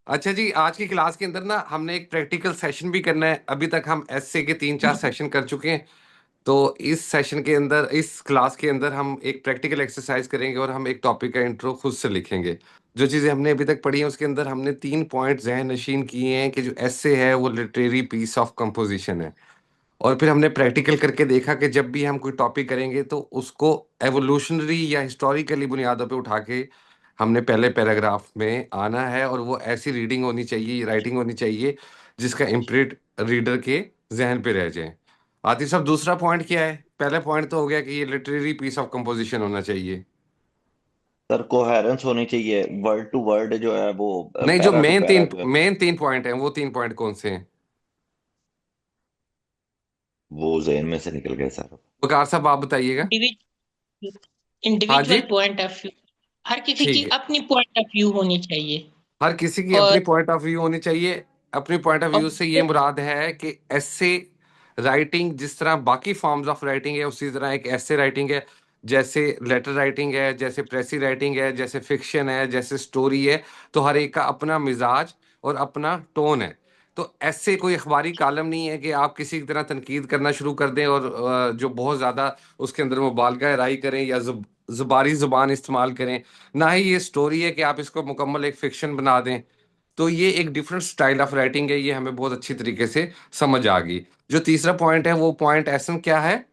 अच्छा जी, आज की क्लास के अंदर ना हमने एक प्रैक्टिकल सेशन भी करना है। अभी तक हम एसए के 3-4 सेशन कर चुके हैं। तो इस सेशन के अंदर, इस क्लास के अंदर हम एक प्रैक्टिकल एक्सरसाइज करेंगे और हम एक टॉपिक का इंट्रो खुद से लिखेंगे। जो चीज़ें हमने अभी तक पढ़ी हैं उसके अंदर हमने 3 पॉइंट ज़हन नशीन किए हैं कि जो एसए है वो लिटरेरी पीस ऑफ कंपोजिशन है। और फिर हमने प्रैक्टिकल करके देखा कि जब भी हम कोई टॉपिक करेंगे तो उसको एवोल्यूशनरी या हिस्टोरिकली बुनियादों पे उठा के हमने पहले पैराग्राफ में आना है, और वो ऐसी रीडिंग होनी चाहिए, राइटिंग होनी चाहिए जिसका इम्प्रिंट रीडर के जहन पे रह जाए। आतिफ साहब, दूसरा पॉइंट क्या है? पहला पॉइंट तो हो गया कि ये लिटरेरी पीस ऑफ कंपोजिशन होना चाहिए। सर कोहेरेंस होनी चाहिए, वर्ड टू वर्ड जो है वो, नहीं, जो पैरा टू पैरा जो है मेन 3 पॉइंट हैं वो 3 पॉइंट कौन से हैं? वो जहन में से निकल गए सर। वकार साहब, आप बताइएगा। हाँ इंडिविजुअल जी। Point of view. हर किसी की ठीक है। अपनी पॉइंट ऑफ व्यू होनी चाहिए। हर किसी की और अपनी पॉइंट ऑफ व्यू होनी चाहिए। अपनी पॉइंट ऑफ व्यू से ये ऑब्जेक्टिव मुराद है कि ऐसे राइटिंग जिस तरह बाकी फॉर्म्स ऑफ राइटिंग है उसी तरह एक ऐसे राइटिंग है। जैसे लेटर राइटिंग है, जैसे प्रेसी राइटिंग है, जैसे फिक्शन है, जैसे स्टोरी है। तो हर एक का अपना मिजाज और अपना टोन है। तो ऐसे कोई अखबारी कालम नहीं है कि आप किसी की तरह तनकीद करना शुरू कर दें और जो बहुत ज़्यादा उसके अंदर मुबालगा राई करें या ज़ुबारी ज़ुबान इस्तेमाल करें। ना ही ये स्टोरी है कि आप इसको मुकम्मल एक फिक्शन बना दें। तो ये एक डिफरेंट स्टाइल ऑफ राइटिंग है, ये हमें बहुत अच्छी तरीके से समझ आ गई। जो तीसरा पॉइंट है वो पॉइंट ऐसा क्या है?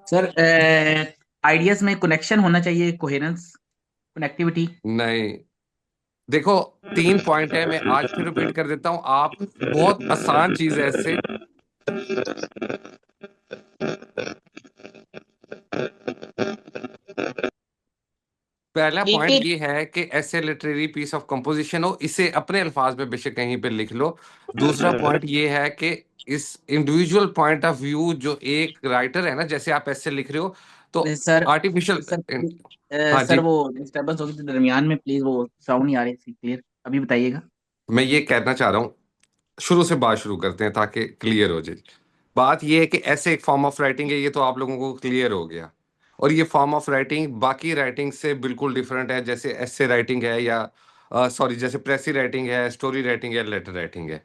सर आइडियाज में कनेक्शन होना चाहिए, कोहेरेंस, कनेक्टिविटी। नहीं, देखो, 3 पॉइंट है, मैं आज फिर रिपीट कर देता हूं। आप, बहुत आसान चीज है इससे। पहला पॉइंट देखिए, ये है कि ऐसे लिटरेरी पीस ऑफ कंपोजिशन हो, इसे अपने अल्फाज में बेशक कहीं पे लिख लो। दूसरा पॉइंट ये है कि इस इंडिविजुअल पॉइंट ऑफ व्यू जो एक राइटर है ना, जैसे आप ऐसे लिख रहे हो तो सर आर्टिफिशियल। सर हाँ सर जी। वो डिस्टर्बेंस होगी तो दरमियान में प्लीज, वो साउंड नहीं आ रही थी क्लियर। अभी बताइएगा। मैं ये कहना चाह रहा हूँ, शुरू से बात शुरू करते हैं ताकि क्लियर हो जाए। बात ये है कि ऐसे एक फॉर्म ऑफ राइटिंग है, ये तो आप लोगों को क्लियर हो गया। और ये फॉर्म ऑफ राइटिंग बाकी राइटिंग से बिल्कुल डिफरेंट है, जैसे एसे राइटिंग है या सॉरी, जैसे प्रेसी राइटिंग है, स्टोरी राइटिंग है, लेटर राइटिंग है।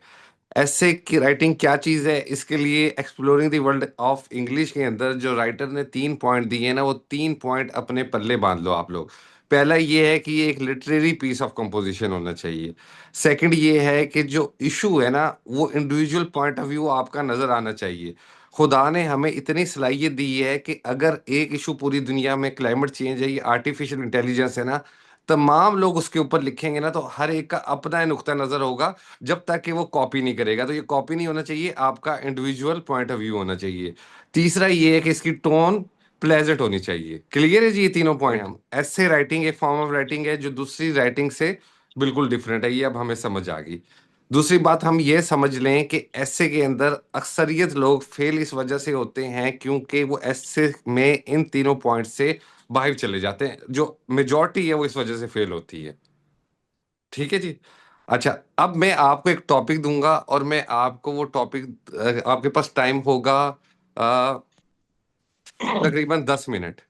ऐसे की राइटिंग क्या चीज़ है, इसके लिए exploring the world of English के अंदर जो राइटर ने 3 पॉइंट दिए हैं ना, वो 3 पॉइंट अपने पल्ले बांध लो आप लोग। पहला ये है कि ये एक लिटरेरी पीस ऑफ कंपोजिशन होना चाहिए। सेकंड ये है कि जो इशू है ना, वो इंडिविजुअल पॉइंट ऑफ व्यू आपका नजर आना चाहिए। खुदा ने हमें इतनी सलाहियत दी है कि अगर एक इशू पूरी दुनिया में क्लाइमेट चेंज है, ये आर्टिफिशियल इंटेलिजेंस है ना, तमाम लोग उसके ऊपर लिखेंगे ना तो हर एक का अपना नुक्ता नजर होगा। जब तक कि वो कॉपी नहीं करेगा, तो ये कॉपी नहीं होना चाहिए, आपका इंडिविजुअल पॉइंट ऑफ व्यू होना चाहिए। तीसरा ये है कि इसकी टोन प्लेजेंट होनी चाहिए। क्लियर है जी? ये तीनों पॉइंट हम ऐसे राइटिंग एक फॉर्म ऑफ राइटिंग है जो दूसरी राइटिंग से बिल्कुल डिफरेंट है, ये अब हमें समझ आ गई। दूसरी बात हम ये समझ लें कि ऐसे के अंदर अक्सरियत लोग फेल इस वजह से होते हैं क्योंकि वो ऐसे में इन तीनों पॉइंट से बाहर चले जाते हैं। जो मेजॉरिटी है वो इस वजह से फेल होती है। ठीक है जी। अच्छा, अब मैं आपको एक टॉपिक दूंगा और मैं आपको वो टॉपिक, आपके पास टाइम होगा अ, तकरीबन 10 मिनट।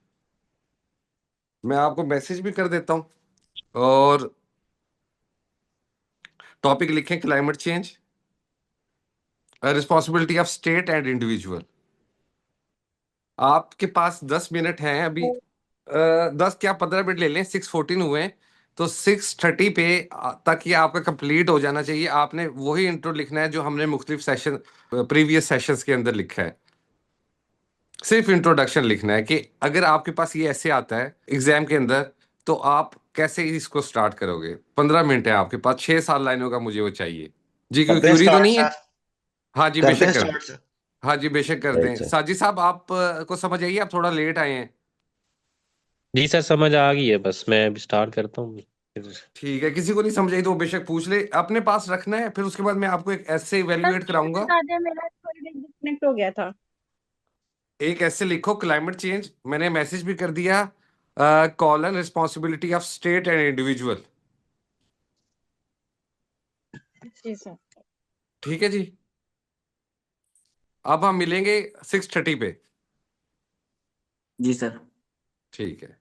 मैं आपको मैसेज भी कर देता हूँ। और टॉपिक लिखें, climate change, responsibility of state and individual. आपके पास 10 मिनट हैं अभी। 10 क्या, 15 मिनट ले लें, 6:14 हुए हैं। तो 6:30 पे तक ये आपका कंप्लीट हो जाना चाहिए। आपने वही इंट्रो लिखना है जो हमने मुख्तलिफ सेशन, प्रीवियस सेशंस के अंदर लिखा है। सिर्फ इंट्रोडक्शन लिखना है कि अगर आपके पास ये ऐसे आता है एग्जाम के अंदर तो आप कैसे इसको स्टार्ट करोगे। 15 मिनट है आपके पास, 6-7 लाइनों का मुझे वो चाहिए। जी, कोई करते हैं क्यूरी तो स्टार्ट नहीं है? सर। हाँ जी, करते हैं बेशक कर दें। Start sir. हाँ जी, बेशक कर राइट दें। सर। साजिद साहब, आप को समझ आइए, आप थोड़ा लेट आए हैं। जी सर, समझ आ गई है। बस मैं अभी स्टार्ट करता हूँ फिर। ठीक है, किसी को नहीं समझ आई तो वो बेशक पूछ ले, अपने पास रखना है। फिर उसके बाद मैं आपको एक ऐसे सर इवेल्युएट मुझे कराऊंगा। बता दें, मेरा थोड़ी देर डिस्कनेक्ट हो गया था। एक ऐसे लिखो, क्लाइमेट चेंज, मैंने मैसेज भी कर दिया, colon responsibility of state and individual. जी सर। ठीक है जी। अब हम मिलेंगे 6:30 पे। जी सर। ठीक है।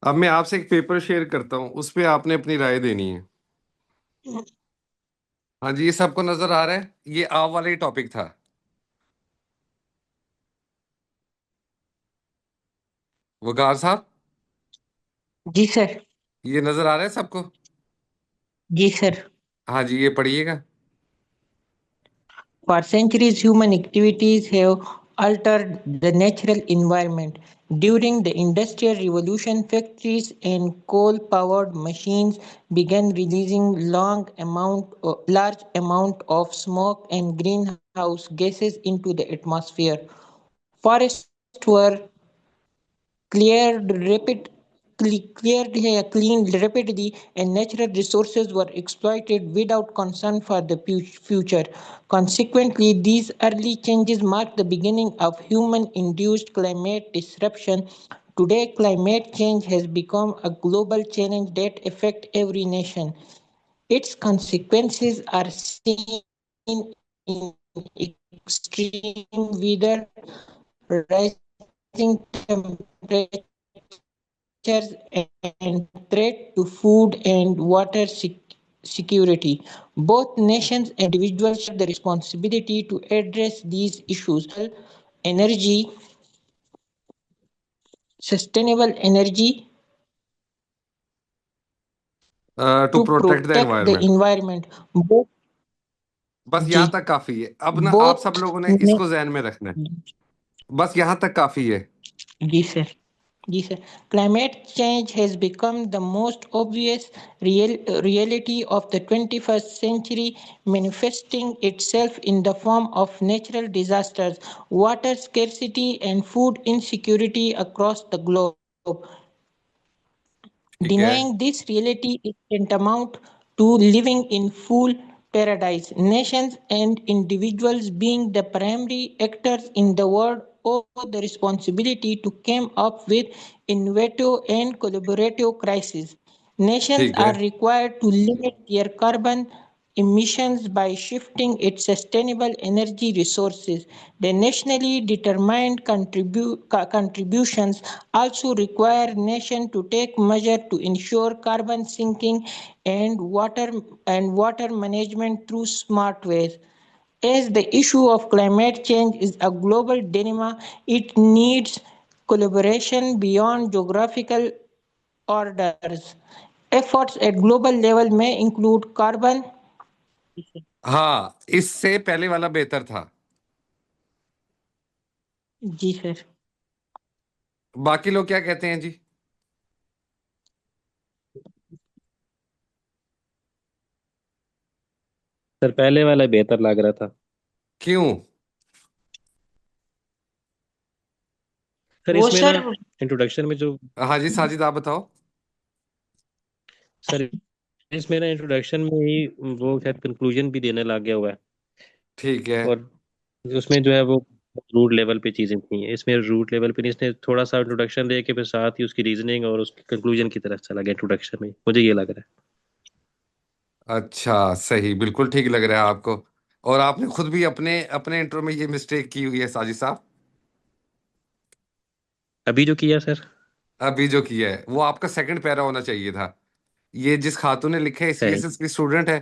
अब मैं आपसे एक पेपर शेयर करता हूँ, उस पे आपने अपनी राय देनी है। हाँ जी, ये सबको नजर आ रहा है, ये आप वाला ही टॉपिक था। वकार साहब, जी सर। ये नजर आ रहा है सबको? जी सर। हाँ जी, ये पढ़िएगा। For centuries, human activities have altered the natural environment. During the Industrial Revolution, factories and coal-powered machines began releasing large amount of smoke and greenhouse gases into the atmosphere. Forests were cleared rapid cleaned rapidly, and natural resources were exploited without concern for the future. Consequently, these early changes marked the beginning of human-induced climate disruption. Today, climate change has become a global challenge that affects every nation. Its consequences are seen in extreme weather, rising temperatures, and threat to food and water security. Both nations and individuals share the responsibility to address these issues. Energy, sustainable energy to to protect the protect the environment. environment. Both, बस जी, यहाँ तक काफी है, अब ना आप सब both लोगों ने ने, इसको जहन में रखना है। बस यहाँ तक काफी है। जी सर। जी sir. Climate change has become the most obvious reality of the 21st century, manifesting itself in the form of natural disasters, water scarcity, and food insecurity across the globe. ठीक है। Denying this reality is tantamount to living in full paradise. Nations and individuals, being the primary actors in the world, owe the responsibility to come up with innovative and collaborative crises. Nations ठीक है। are required to limit their carbon emissions by shifting its sustainable energy resources. The nationally determined contributions also require nations to take measures to ensure carbon sinking and water management through smart ways. As the issue of climate change is a global dilemma, it needs collaboration beyond geographical orders. Efforts at global level may include carbon. हाँ, इससे पहले वाला बेहतर था। जी sir. बाकी लोग क्या कहते हैं जी? सर पहले वाला बेहतर लग रहा था। क्यों? सर वो इसमें ना सर इंट्रोडक्शन में जो हाँ जी, साजिद आप बताओ। सर इसमें ना इंट्रोडक्शन में ही वो शायद कंक्लूजन भी देने लग गया हुआ है। ठीक है। और उसमें जो है वो रूट लेवल पे चीजें थी, इसमें रूट लेवल पे नहीं, इसने थोड़ा सा इंट्रोडक्शन दे के फिर साथ ही उसकी रीजनिंग और उसकी कंक्लूजन की तरफ चला गया इंट्रोडक्शन में, मुझे ये लग रहा है। अच्छा, सही, बिल्कुल ठीक लग रहा है आपको। और आपने खुद भी अपने अपने इंट्रो में ये मिस्टेक की हुई है साजिद साहब। अभी जो किया सर। अभी जो किया है वो आपका सेकंड पैरा होना चाहिए था। ये जिस खातून ने लिखा है, सही। सीएसएस की स्टूडेंट है।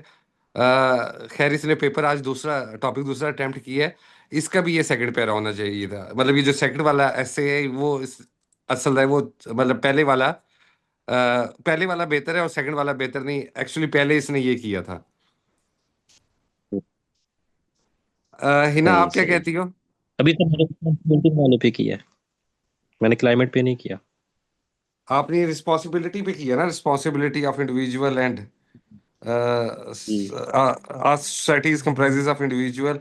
खैर, इसने पेपर आज दूसरा टॉपिक दूसरा अटेम्प्ट किया है। इसका भी ये सेकंड पैरा होना चाहिए था। मतलब ये जो सेकंड वाला ऐसे है वो असल है वो, मतलब पहले वाला बेहतर है और सेकंड वाला बेहतर नहीं, एक्चुअली पहले इसने ये किया था। हिना, सही आप क्या सही। कहती हो? अभी तो मैंने रिस्पॉन्सिबिलिटी वाले पे किया है, मैंने क्लाइमेट पे नहीं किया। आपने रिस्पॉन्सिबिलिटी पे किया ना, रिस्पॉन्सिबिलिटी ऑफ इंडिविजुअल एंड जी society is comprises of individual.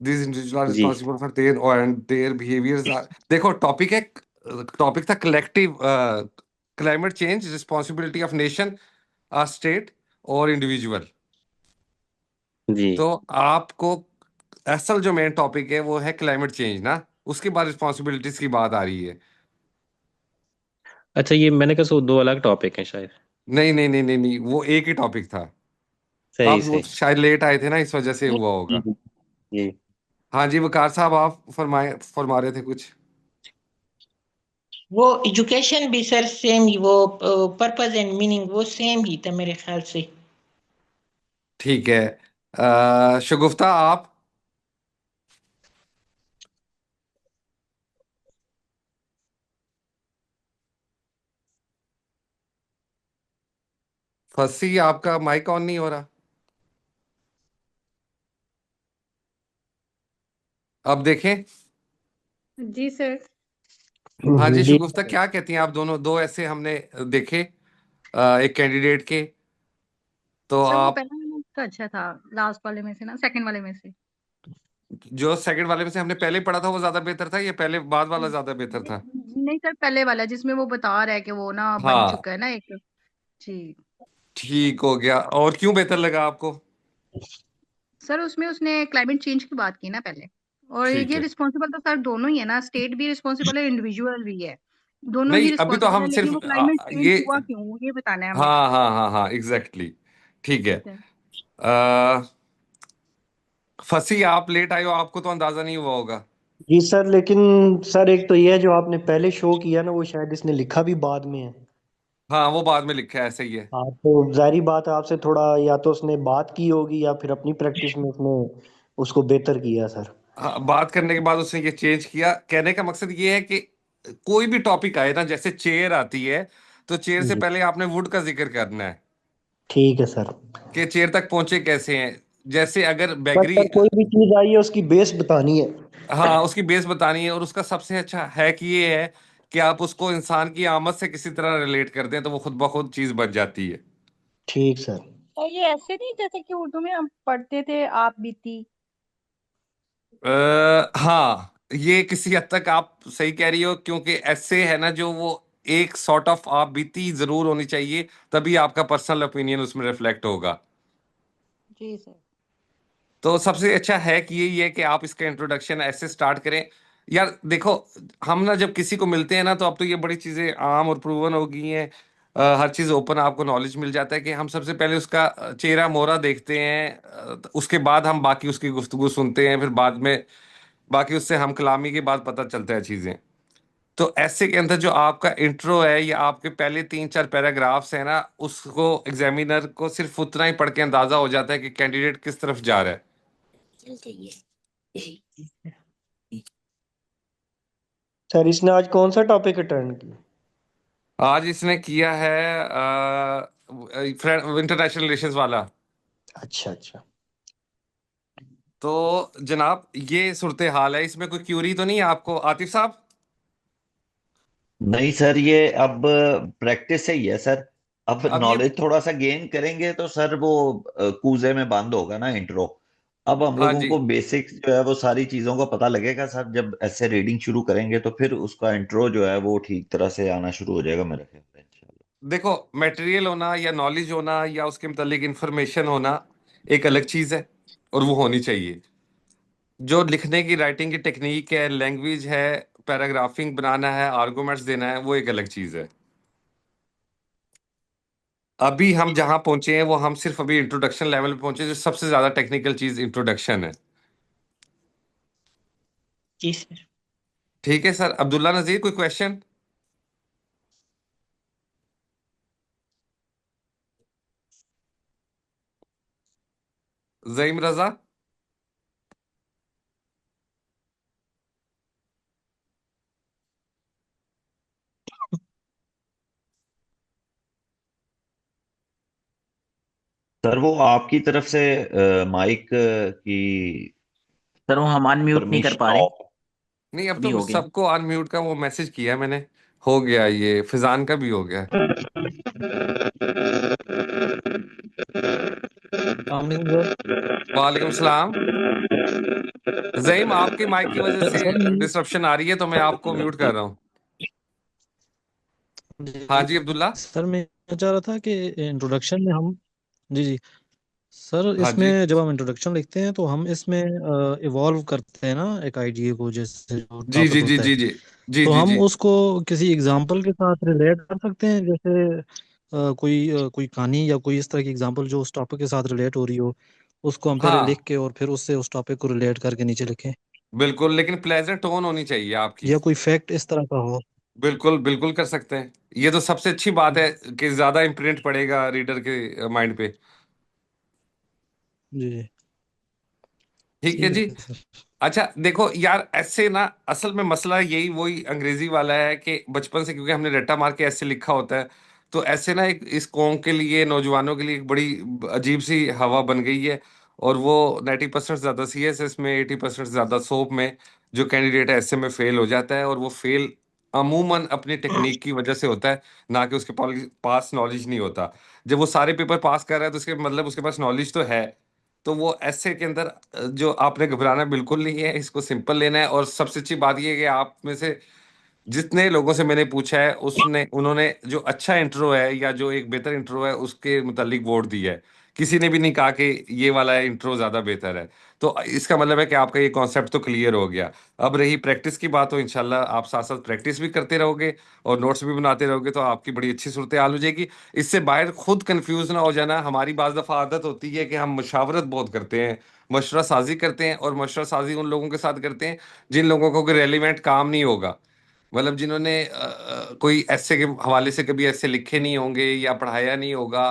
These individuals are जी responsible for their and their behaviors are, देखो टॉपिक था collective climate change, responsibility of nation, state और इंडिविजुअल। जी। तो आपको असल जो मेन टॉपिक है वो है क्लाइमेट चेंज ना, उसके बाद रिस्पॉन्सिबिलिटीज की बात आ रही है। अच्छा, ये मैंने कहा सो दो अलग टॉपिक हैं शायद। नहीं नहीं नहीं नहीं नहीं, वो एक ही टॉपिक था। सही आप वो सही। शायद लेट आए थे ना, इस वजह से हुआ जी होगा। जी। हाँ जी, वकार साहब, आप फरमा रहे थे कुछ। वो एजुकेशन भी सर सेम ही, वो पर्पस एंड मीनिंग वो सेम ही था मेरे ख्याल से। ठीक है। शगुफ्ता आप। फंसी, आपका माइक ऑन नहीं हो रहा। अब देखें। जी सर। हाँ जी जी शगुफ्ता, क्या कहती हैं आप? दोनों दो ऐसे हमने देखे एक कैंडिडेट के। तो सर वो आप पहला वाला उसका अच्छा था, लास्ट वाले में से ना, सेकंड वाले में से। जो सेकंड वाले में से हमने पहले पढ़ा था वो ज्यादा बेहतर था, या पहले बाद वाला ज्यादा बेहतर था? नहीं सर, पहले वाला जिसमें वो बता रहा है कि वो ना बन हाँ, चुका है ना एक। जी। ठीक हो गया। और क्यों बेहतर लगा आपको? सर उसमें उसने क्लाइमेट चेंज की बात की ना पहले। और ठीक ये है। रिस्पॉन्सिबल तो सर दोनों ही है ना, स्टेट भी रिस्पॉन्सिबल है, इंडिविजुअल भी है। दोनों ही नहीं, अभी तो रिस्पॉन्सिबल है, हम लेकिन सिर्फ वो क्लाइमेट चेंज ये। हुआ क्यों ये बताना है हमें। हाँ हाँ हाँ हाँ, एग्जैक्टली। ठीक है। जी सर। आ, फंसी, आप लेट आए हो, आपको तो अंदाजा नहीं हुआ होगा। जी सर, लेकिन सर एक तो ये है जो आपने पहले शो किया ना, वो शायद इसने लिखा भी बाद में है। हाँ, वो बाद में लिखा है, ऐसे ही है। हाँ, तो जारी बात है, आपसे थोड़ा या तो उसने बात की होगी या फिर अपनी प्रैक्टिस में उसने उसको बेहतर किया सर। हाँ, बात करने के बाद उसने ये चेंज किया। कहने का मकसद ये है कि कोई भी टॉपिक आए ना, जैसे चेयर आती है, तो चेयर से जी पहले आपने वुड का जिक्र करना है ठीक है सर। कि चेयर तक पहुंचे कैसे हैं। जैसे अगर बस बैगरी। सर कोई भी चीज आई है उसकी बेस बतानी है। हाँ, उसकी बेस बतानी है, और उसका सबसे अच्छा हैक ये है कि आप उसको इंसान की आमद से किसी तरह रिलेट कर दें, तो वो खुद ब खुद चीज बच जाती है। ठीक सर। और ये ऐसे नहीं जैसे कि उर्दू में हम पढ़ते थे, आप बीती। हाँ, ये किसी हद तक आप सही कह रही हो, क्योंकि ऐसे है ना, जो वो एक सॉर्ट ऑफ आप बीती जरूर होनी चाहिए, तभी आपका पर्सनल ओपिनियन उसमें रिफ्लेक्ट होगा। जी सर। तो सबसे अच्छा है कि यही है कि आप इसका इंट्रोडक्शन ऐसे स्टार्ट करें। यार देखो, हम ना जब किसी को मिलते हैं ना, तो अब तो ये बड़ी चीजें आम और प्रूवन हो गई हैं। हर चीज ओपन, आपको नॉलेज मिल जाता है कि हम सबसे पहले उसका चेहरा मोहरा देखते हैं। उसके बाद हम बाकी उसकी गुफ्तगू सुनते हैं, फिर बाद में बाकी उससे हम कलामी के बाद पता चलता है चीजें। तो ऐसे के अंदर जो आपका इंट्रो है, या आपके पहले 3-4 पैराग्राफ्स है ना, उसको एग्जामिनर को सिर्फ उतना ही पढ़ के अंदाजा हो जाता है कि कैंडिडेट किस तरफ जा रहा है। सर इसने आज कौन सा टॉपिक अटेंड किया? आज इसने किया है इंटरनेशनल रिलेशंस वाला। अच्छा अच्छा। तो जनाब, ये सूरत हाल है। इसमें कोई क्यूरी तो नहीं है आपको, आतिफ साहब? नहीं सर, ये अब प्रैक्टिस से ही है सर। अब अब ये। नॉलेज थोड़ा सा गेन करेंगे तो सर वो कूजे में बंद होगा ना इंट्रो। अब हम हाँ लोगों जी। को बेसिक्स जो है वो सारी चीजों का पता लगेगा सर। जब ऐसे रीडिंग शुरू करेंगे तो फिर उसका इंट्रो जो है वो ठीक तरह से आना शुरू हो जाएगा मेरे ख्याल से इंशाल्लाह। देखो, मटेरियल होना या नॉलेज होना या उसके मुतालिक इंफॉर्मेशन होना एक अलग चीज है, और वो होनी चाहिए। जो लिखने की, राइटिंग की टेक्निक है, लैंग्वेज है, पैराग्राफिंग बनाना है, आर्गूमेंट्स देना है, वो एक अलग चीज है। अभी हम जहां पहुंचे हैं, वो हम सिर्फ अभी इंट्रोडक्शन लेवल पे पहुंचे, जो सबसे ज्यादा टेक्निकल चीज इंट्रोडक्शन है। जी सर। ठीक है सर। अब्दुल्ला नजीर, कोई क्वेश्चन? जईम रजा? सर वो आपकी तरफ से माइक की सर वो हम अनम्यूट नहीं कर परमिशन पा रहे। ऑफ। नहीं, अब अभी तो हो गया। सबको अनम्यूट का वो मैसेज किया है मैंने। हो गया, ये फिजान का भी हो गया। अस्सलाम वालेकुम वालेकुम सलाम। जईम, आपकी माइक की वजह सर। से डिसरप्शन आ रही है, तो मैं आपको म्यूट कर रहा हूँ। हाँ जी जी अब्दुल्ला। सर, मैं ये चाह रहा था कि इंट्रोडक्शन में हम, जी जी सर, हाँ जी। इसमें जब हम इंट्रोडक्शन लिखते हैं तो हम इसमें इवॉल्व करते हैं ना एक आइडिया को, जैसे जो जी टॉपिक जी जी होता है। जी जी। जी तो जी हम जी। उसको किसी एग्जांपल के साथ रिलेट कर सकते हैं, जैसे कोई कहानी या कोई इस तरह की एग्जांपल जो उस टॉपिक के साथ रिलेट हो रही हो, उसको हम पहले लिख हाँ, के और फिर उससे उस टॉपिक को रिलेट करके नीचे लिखें। बिल्कुल, लेकिन प्लेजेंट टोन होनी चाहिए आपकी। या कोई फैक्ट इस तरह का हो। बिल्कुल बिल्कुल कर सकते हैं। ये तो सबसे अच्छी बात है कि ज्यादा इम्प्रिंट पड़ेगा रीडर के माइंड पे। जी जी ठीक है ठीक जी। है सर। अच्छा देखो यार, ऐसे ना असल में मसला यही वही अंग्रेजी वाला है कि बचपन से क्योंकि हमने रट्टा मार के ऐसे लिखा होता है, तो ऐसे ना एक इस कौम के लिए, नौजवानों के लिए एक बड़ी अजीब सी हवा बन गई है। और वो 90% ज्यादा सीएसएस में, 80% ज्यादा सोप में जो कैंडिडेट है ऐसे में फेल हो जाता है। और वो फेल अमूमन अपनी टेक्निक की वजह से होता है, ना कि उसके पास नॉलेज नहीं होता। जब वो सारे पेपर पास कर रहा है तो उसके मतलब उसके पास नॉलेज तो है। तो वो ऐसे के अंदर जो आपने घबराना बिल्कुल नहीं है, इसको सिंपल लेना है। और सबसे अच्छी बात ये है कि आप में से जितने लोगों से मैंने पूछा है उसने उन्होंने जो अच्छा इंट्रो है या जो एक बेहतर इंट्रो है उसके मुतालिक वोट दिया है। किसी ने भी नहीं कहा कि ये वाला इंट्रो ज्यादा बेहतर है। तो इसका मतलब है कि आपका ये कॉन्सेप्ट तो क्लियर हो गया। अब रही प्रैक्टिस की बात, तो इंशाल्लाह आप साथ साथ प्रैक्टिस भी करते रहोगे और नोट्स भी बनाते रहोगे तो आपकी बड़ी अच्छी सूरत हाल हो जाएगी। इससे बाहर खुद कंफ्यूज ना हो जाना। हमारी बाज दफा आदत होती है कि हम मुशावरत बहुत करते हैं, मशवरा साजी करते हैं, और मशवरा साजी उन लोगों के साथ करते हैं जिन लोगों को कोई रेलिवेंट काम नहीं होगा। मतलब जिन्होंने कोई ऐसे के हवाले से कभी ऐसे लिखे नहीं होंगे या पढ़ाया नहीं होगा,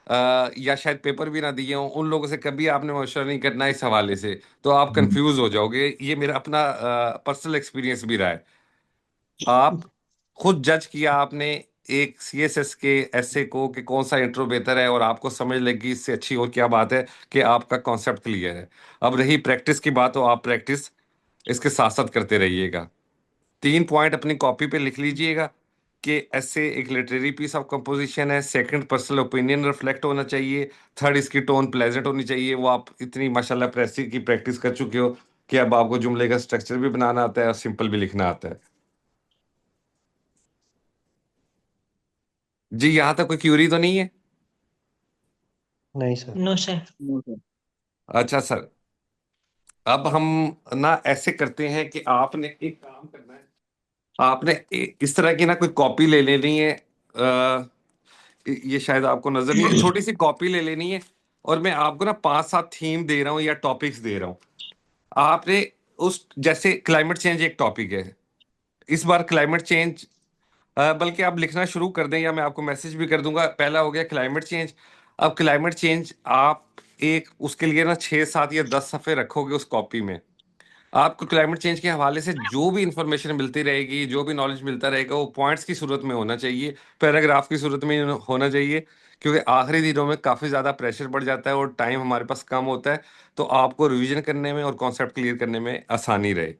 या शायद पेपर भी ना दिए हों, उन लोगों से कभी आपने मशवरा नहीं करना इस हवाले से। तो आप कंफ्यूज हो जाओगे। ये मेरा अपना पर्सनल एक्सपीरियंस भी रहा है। आप खुद जज किया आपने एक सीएसएस के ऐसे को कि कौन सा इंट्रो बेहतर है, और आपको समझ लगी इससे अच्छी और क्या बात है कि आपका कॉन्सेप्ट क्लियर है। अब रही प्रैक्टिस की बात, तो आप प्रैक्टिस इसके साथ साथ करते रहिएगा। 3 पॉइंट अपनी कॉपी पे लिख लीजिएगा कि ऐसे एक लिटरेरी पीस ऑफ कंपोजिशन है। सेकंड, पर्सनल ओपिनियन रिफ्लेक्ट होना चाहिए। थर्ड, इसकी टोन प्लेजेंट होनी चाहिए। वो आप इतनी माशाल्लाह प्रेसी की प्रैक्टिस कर चुके हो कि अब आपको जुमले का स्ट्रक्चर भी बनाना आता है और सिंपल भी लिखना आता है। जी, यहाँ तक कोई क्यूरी तो नहीं है? नहीं sir. No sir. No sir. अच्छा सर, अब हम ना ऐसे करते हैं कि आपने एक काम करना है। आपने इस तरह की ना कोई कॉपी ले लेनी है। ये शायद आपको नजर नहीं है, छोटी सी कॉपी ले लेनी है। और मैं आपको ना 5-7 थीम दे रहा हूँ या टॉपिक्स दे रहा हूँ। आपने उस जैसे क्लाइमेट चेंज एक टॉपिक है, इस बार क्लाइमेट चेंज, बल्कि आप लिखना शुरू कर दें या मैं आपको मैसेज भी कर दूंगा। पहला हो गया क्लाइमेट चेंज। अब क्लाइमेट चेंज आप एक उसके लिए ना 6, 7 या 10 सफ़े रखोगे उस कॉपी में। आपको क्लाइमेट चेंज के हवाले से जो भी इंफॉर्मेशन मिलती रहेगी, जो भी नॉलेज मिलता रहेगा, वो पॉइंट्स की सूरत में होना चाहिए, पैराग्राफ की सूरत में होना चाहिए। क्योंकि आखिरी दिनों में काफ़ी ज़्यादा प्रेशर बढ़ जाता है और टाइम हमारे पास कम होता है। तो आपको रिवीजन करने में और कॉन्सेप्ट क्लियर करने में आसानी रहे।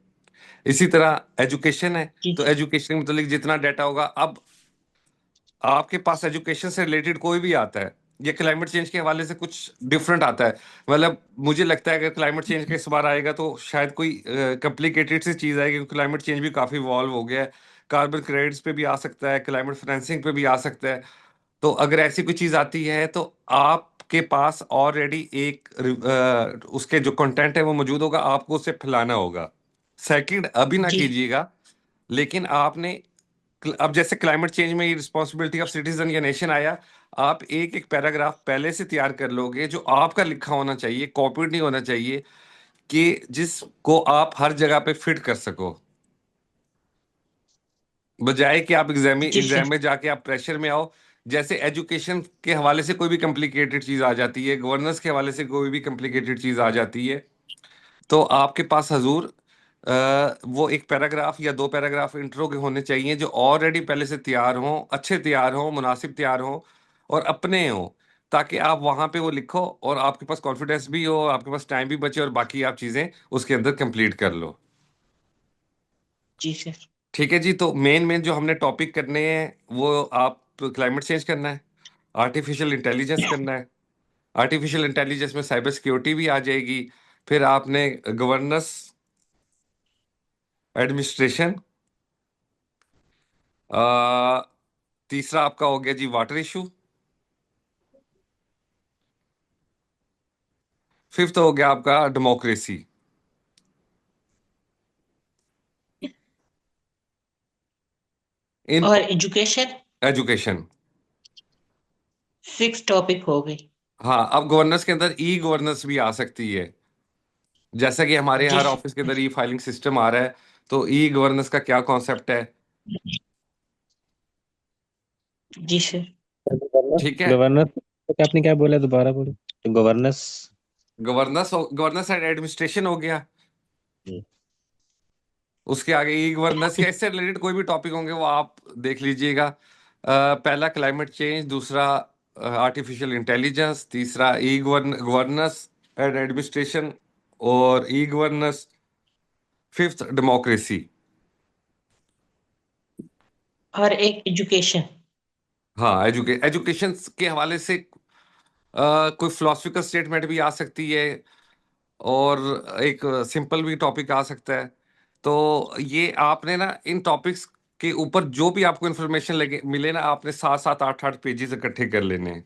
इसी तरह एजुकेशन है, जी तो सर। एजुकेशन के मतलब जितना डाटा होगा, अब आपके पास एजुकेशन से रिलेटेड कोई भी आता है या क्लाइमेट चेंज के हवाले से कुछ डिफरेंट आता है, मतलब मुझे लगता है अगर क्लाइमेट चेंज का इस बार आएगा तो शायद कोई कॉम्प्लिकेटेड सी चीज़ आएगी, क्योंकि क्लाइमेट चेंज भी काफ़ी इवॉल्व हो गया है। कार्बन क्रेडिट्स पे भी आ सकता है, क्लाइमेट फाइनेंसिंग पे भी आ सकता है। तो अगर ऐसी कोई चीज़ आती है तो आपके पास ऑलरेडी एक उसके जो कंटेंट है वो मौजूद होगा, आपको उसे फैलाना होगा। सेकंड, अभी ना जी कीजिएगा, लेकिन आपने अब जैसे क्लाइमेट चेंज में ये रिस्पॉन्सिबिलिटी ऑफ सिटीजन या नेशन आया, आप एक एक पैराग्राफ पहले से तैयार कर लोगे जो आपका लिखा होना चाहिए, कॉपीड नहीं होना चाहिए, कि जिसको आप हर जगह पे फिट कर सको। बजाय कि आप जी एग्जाम सर। में जाके आप प्रेशर में आओ। जैसे एजुकेशन के हवाले से कोई भी कॉम्प्लिकेटेड चीज आ जाती है, गवर्नेंस के हवाले से कोई भी कॉम्प्लिकेटेड चीज आ जाती है, तो आपके पास हजूर वो एक पैराग्राफ या 2 पैराग्राफ इंट्रो के होने चाहिए जो ऑलरेडी पहले से तैयार हों, अच्छे तैयार हों, मुनासिब तैयार हों और अपने हों, ताकि आप वहां पे वो लिखो और आपके पास कॉन्फिडेंस भी हो, आपके पास टाइम भी बचे और बाकी आप चीजें उसके अंदर कंप्लीट कर लो। जी सर। ठीक है जी। तो मेन मेन जो हमने टॉपिक करने हैं वो, आप क्लाइमेट चेंज करना है, आर्टिफिशियल इंटेलिजेंस करना है। आर्टिफिशियल इंटेलिजेंस में साइबर सिक्योरिटी भी आ जाएगी। फिर आपने गवर्नेंस, एडमिनिस्ट्रेशन, तीसरा आपका हो गया जी वाटर इशू। फिफ्थ हो गया आपका डेमोक्रेसी इन और एजुकेशन एजुकेशन। 6 टॉपिक हो गई। हाँ, अब गवर्नेंस के अंदर ई गवर्नेंस भी आ सकती है। जैसा कि हमारे जी हर ऑफिस के अंदर ई फाइलिंग सिस्टम आ रहा है, तो ई गवर्नेंस का क्या कॉन्सेप्ट है? जी सर। ठीक है। गवर्नेंस, आपने क्या बोला, दोबारा बोलो। गवर्नेंस गवर्नेंस एंड एडमिनिस्ट्रेशन हो गया। हम्म। उसके आगे ई गवर्नेंस या इससे रिलेटेड कोई भी टॉपिक होंगे वो आप देख लीजिएगा। पहला क्लाइमेट चेंज, दूसरा आर्टिफिशियल इंटेलिजेंस, तीसरा ई गवर्नेंस एंड एडमिनिस्ट्रेशन, और ई गवर्नेंस, फिफ्थ डेमोक्रेसी। और एक एजुकेशन। हाँ, एजुकेशन के हवाले से कोई फिलोसफिकल स्टेटमेंट भी आ सकती है, और एक सिंपल भी टॉपिक आ सकता है। तो ये आपने ना इन टॉपिक्स के ऊपर जो भी आपको इन्फॉर्मेशन लगे मिले ना, आपने 7 7 8 8 पेजेस इकट्ठे कर लेने हैं।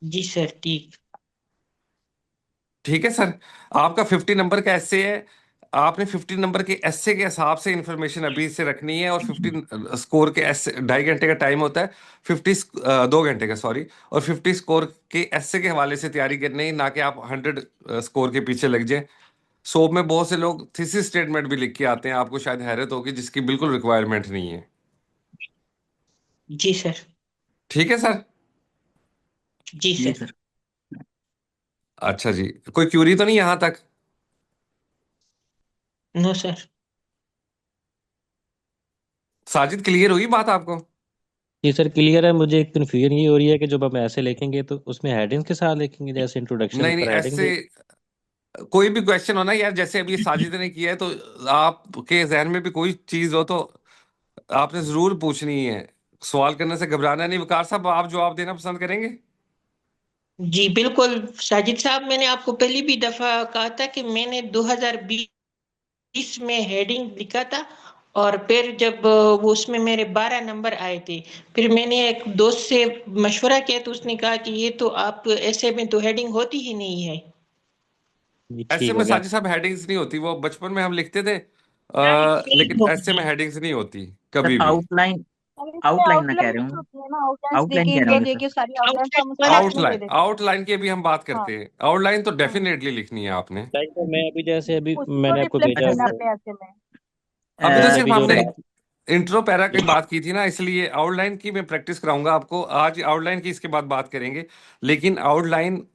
जी सर, ठीक। ठीक है सर। आपका 50 नंबर का एस्से है। आपने 50 नंबर के एस्से के हिसाब से इंफॉर्मेशन अभी से रखनी है, और 50 स्कोर के एस्से 2.5 घंटे का टाइम होता है। 2 घंटे का, सॉरी। और 50 स्कोर के एस्से के हवाले से तैयारी करनी है, ना कि आप 100 स्कोर के पीछे लग जाए। सो में बहुत से लोग थीसिस स्टेटमेंट भी लिख के आते हैं, आपको शायद हैरत होगी, जिसकी बिल्कुल रिक्वायरमेंट नहीं है। जी सर। ठीक है सर। जी जी सर। सर। अच्छा जी, कोई क्यूरी तो नहीं यहां तक? No sir. साजिद, क्लियर हुई बात आपको? जी सर, क्लियर है। मुझे एक कन्फ्यूजन ये हो रही है कि जब हम ऐसे लिखेंगे तो उसमें हेडिंग्स के साथ लिखेंगे, जैसे इंट्रोडक्शन नहीं नहीं, पर हेडिंग ऐसे दे। कोई भी क्वेश्चन हो ना यार, जैसे अभी साजिद ने किया है, तो आपके जहन में भी कोई चीज हो तो आपने जरूर पूछनी है। सवाल करने से घबराना नहीं। वकार साहब, आप जवाब देना पसंद करेंगे? जी बिल्कुल। साजिद साहब, मैंने आपको पहली भी दफा कहा था कि मैंने 2020 में हेडिंग लिखा था, और फिर जब वो उसमें मेरे 12 नंबर आए थे, फिर मैंने एक दोस्त से मशवरा किया तो उसने कहा कि ये तो आप ऐसे में तो हेडिंग होती ही नहीं है। जी ऐसे ठीक में हो गया। साजिद साहब हेडिंग्स नहीं होती, वो बचपन में हम लिखते थे। लेकिन ऐसे में हेडिंग्स नहीं होती सर कभी भी। आउटलाइन, अरे इसमें आउटलाइन ना कह रहे आउटलाइंस हूँ। होती है ना, आउटलाइंस दे आउटलाइन के कह रहा इंडिया हूँ मैं दे सर। के सारी आउटलाइंस हम उसको लास्ट में दे आउटलाइन, देते हैं। आउटलाइन की अभी हम बात हाँ। करते हैं। आउटलाइन तो हाँ, डेफिनेटली लिखनी है आपने। लाइक तो मैं अभी जैसे अभी उसको मैंने आपको रिफ्लेक्ट भेजा अच्छा करना सर, वो, अपने ऐसे में। अभी तो मैंने सिर्फ अभी जो हमने लास्ट। इंट्रो पैरा की बात की थी ना, इसलिए आउटलाइन की मैं प्रैक्टिस कराऊंगा आपको आज। आउटलाइन की इसके बाद बात करेंगे। लेकिन आउटलाइन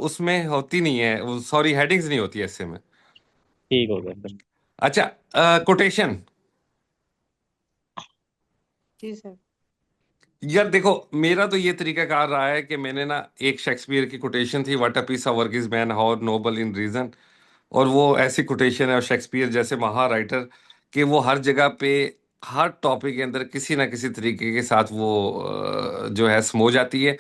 उसमें होती नहीं है, सॉरी, हेडिंग्स नहीं होती ऐसे में। ठीक हो गया सर। अच्छा, कोटेशन। जी सर। यार देखो, मेरा तो ये तरीकाकार रहा है कि मैंने ना, एक शेक्सपियर की कोटेशन थी, what a piece of work is man, how noble in reason. और वो ऐसी कोटेशन है, और शेक्सपियर जैसे महा राइटर, कि वो हर जगह पे, हर टॉपिक के अंदर किसी ना किसी तरीके के साथ वो जो है समो जाती है।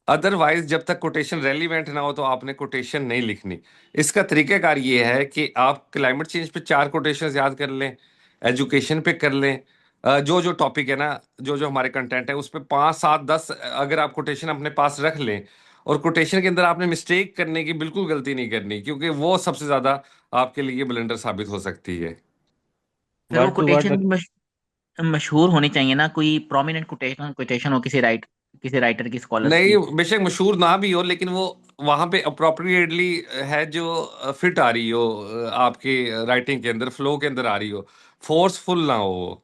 अदरवाइज जब तक कोटेशन रेलिवेंट ना हो तो आपने कोटेशन नहीं लिखनी। इसका तरीकाकार ये है कि आप क्लाइमेट चेंज पे 4 कोटेशन याद कर लें, एजुकेशन पे कर लें, जो जो टॉपिक है ना, जो जो हमारे कंटेंट है उस पे 5 7 10 अगर आप कोटेशन अपने पास रख लें। और कोटेशन के अंदर आपने मिस्टेक करने की बिल्कुल गलती नहीं करनी, क्योंकि वो सबसे ज्यादा आपके लिए ब्लेंडर साबित हो सकती है। सर वो वर्ड टू वर्ड। कोटेशन मशहूर होनी चाहिए ना, कोई प्रोमिनेंट कोटेशन कोटेशन हो किसी राइटर की, स्कॉलर्स नहीं, की। बेशक मशहूर ना भी हो, लेकिन वो वहां पे अप्रोप्रिएटली है, जो फिट आ रही हो, आपके राइटिंग के अंदर, फ्लो के अंदर आ रही हो, फोर्सफुल ना हो वो।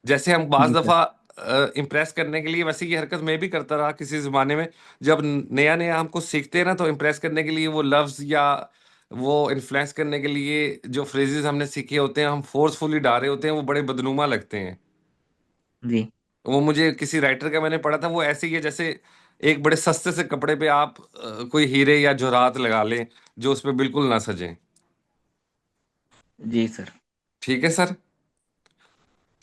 जैसे हम बाज जी सर। दफा इम्प्रेस करने के लिए, वैसे ये हरकत मैं भी करता रहा किसी जमाने में। जब नया नया हमको सीखते हैं ना, तो इम्प्रेस करने के लिए वो लफ्ज या वो इन्फ्लुएंस करने के लिए जो फ्रेजेस हमने सीखे होते हैं, हम फोर्सफुली डाले होते हैं, वो बड़े बदनुमा लगते हैं। जी वो मुझे किसी राइटर का मैंने पढ़ा था, वो ऐसे ही है जैसे एक बड़े सस्ते से कपड़े पे आप कोई हीरे या जोरात लगा लें, जो उस पे बिल्कुल ना सजें। जी सर। ठीक है सर।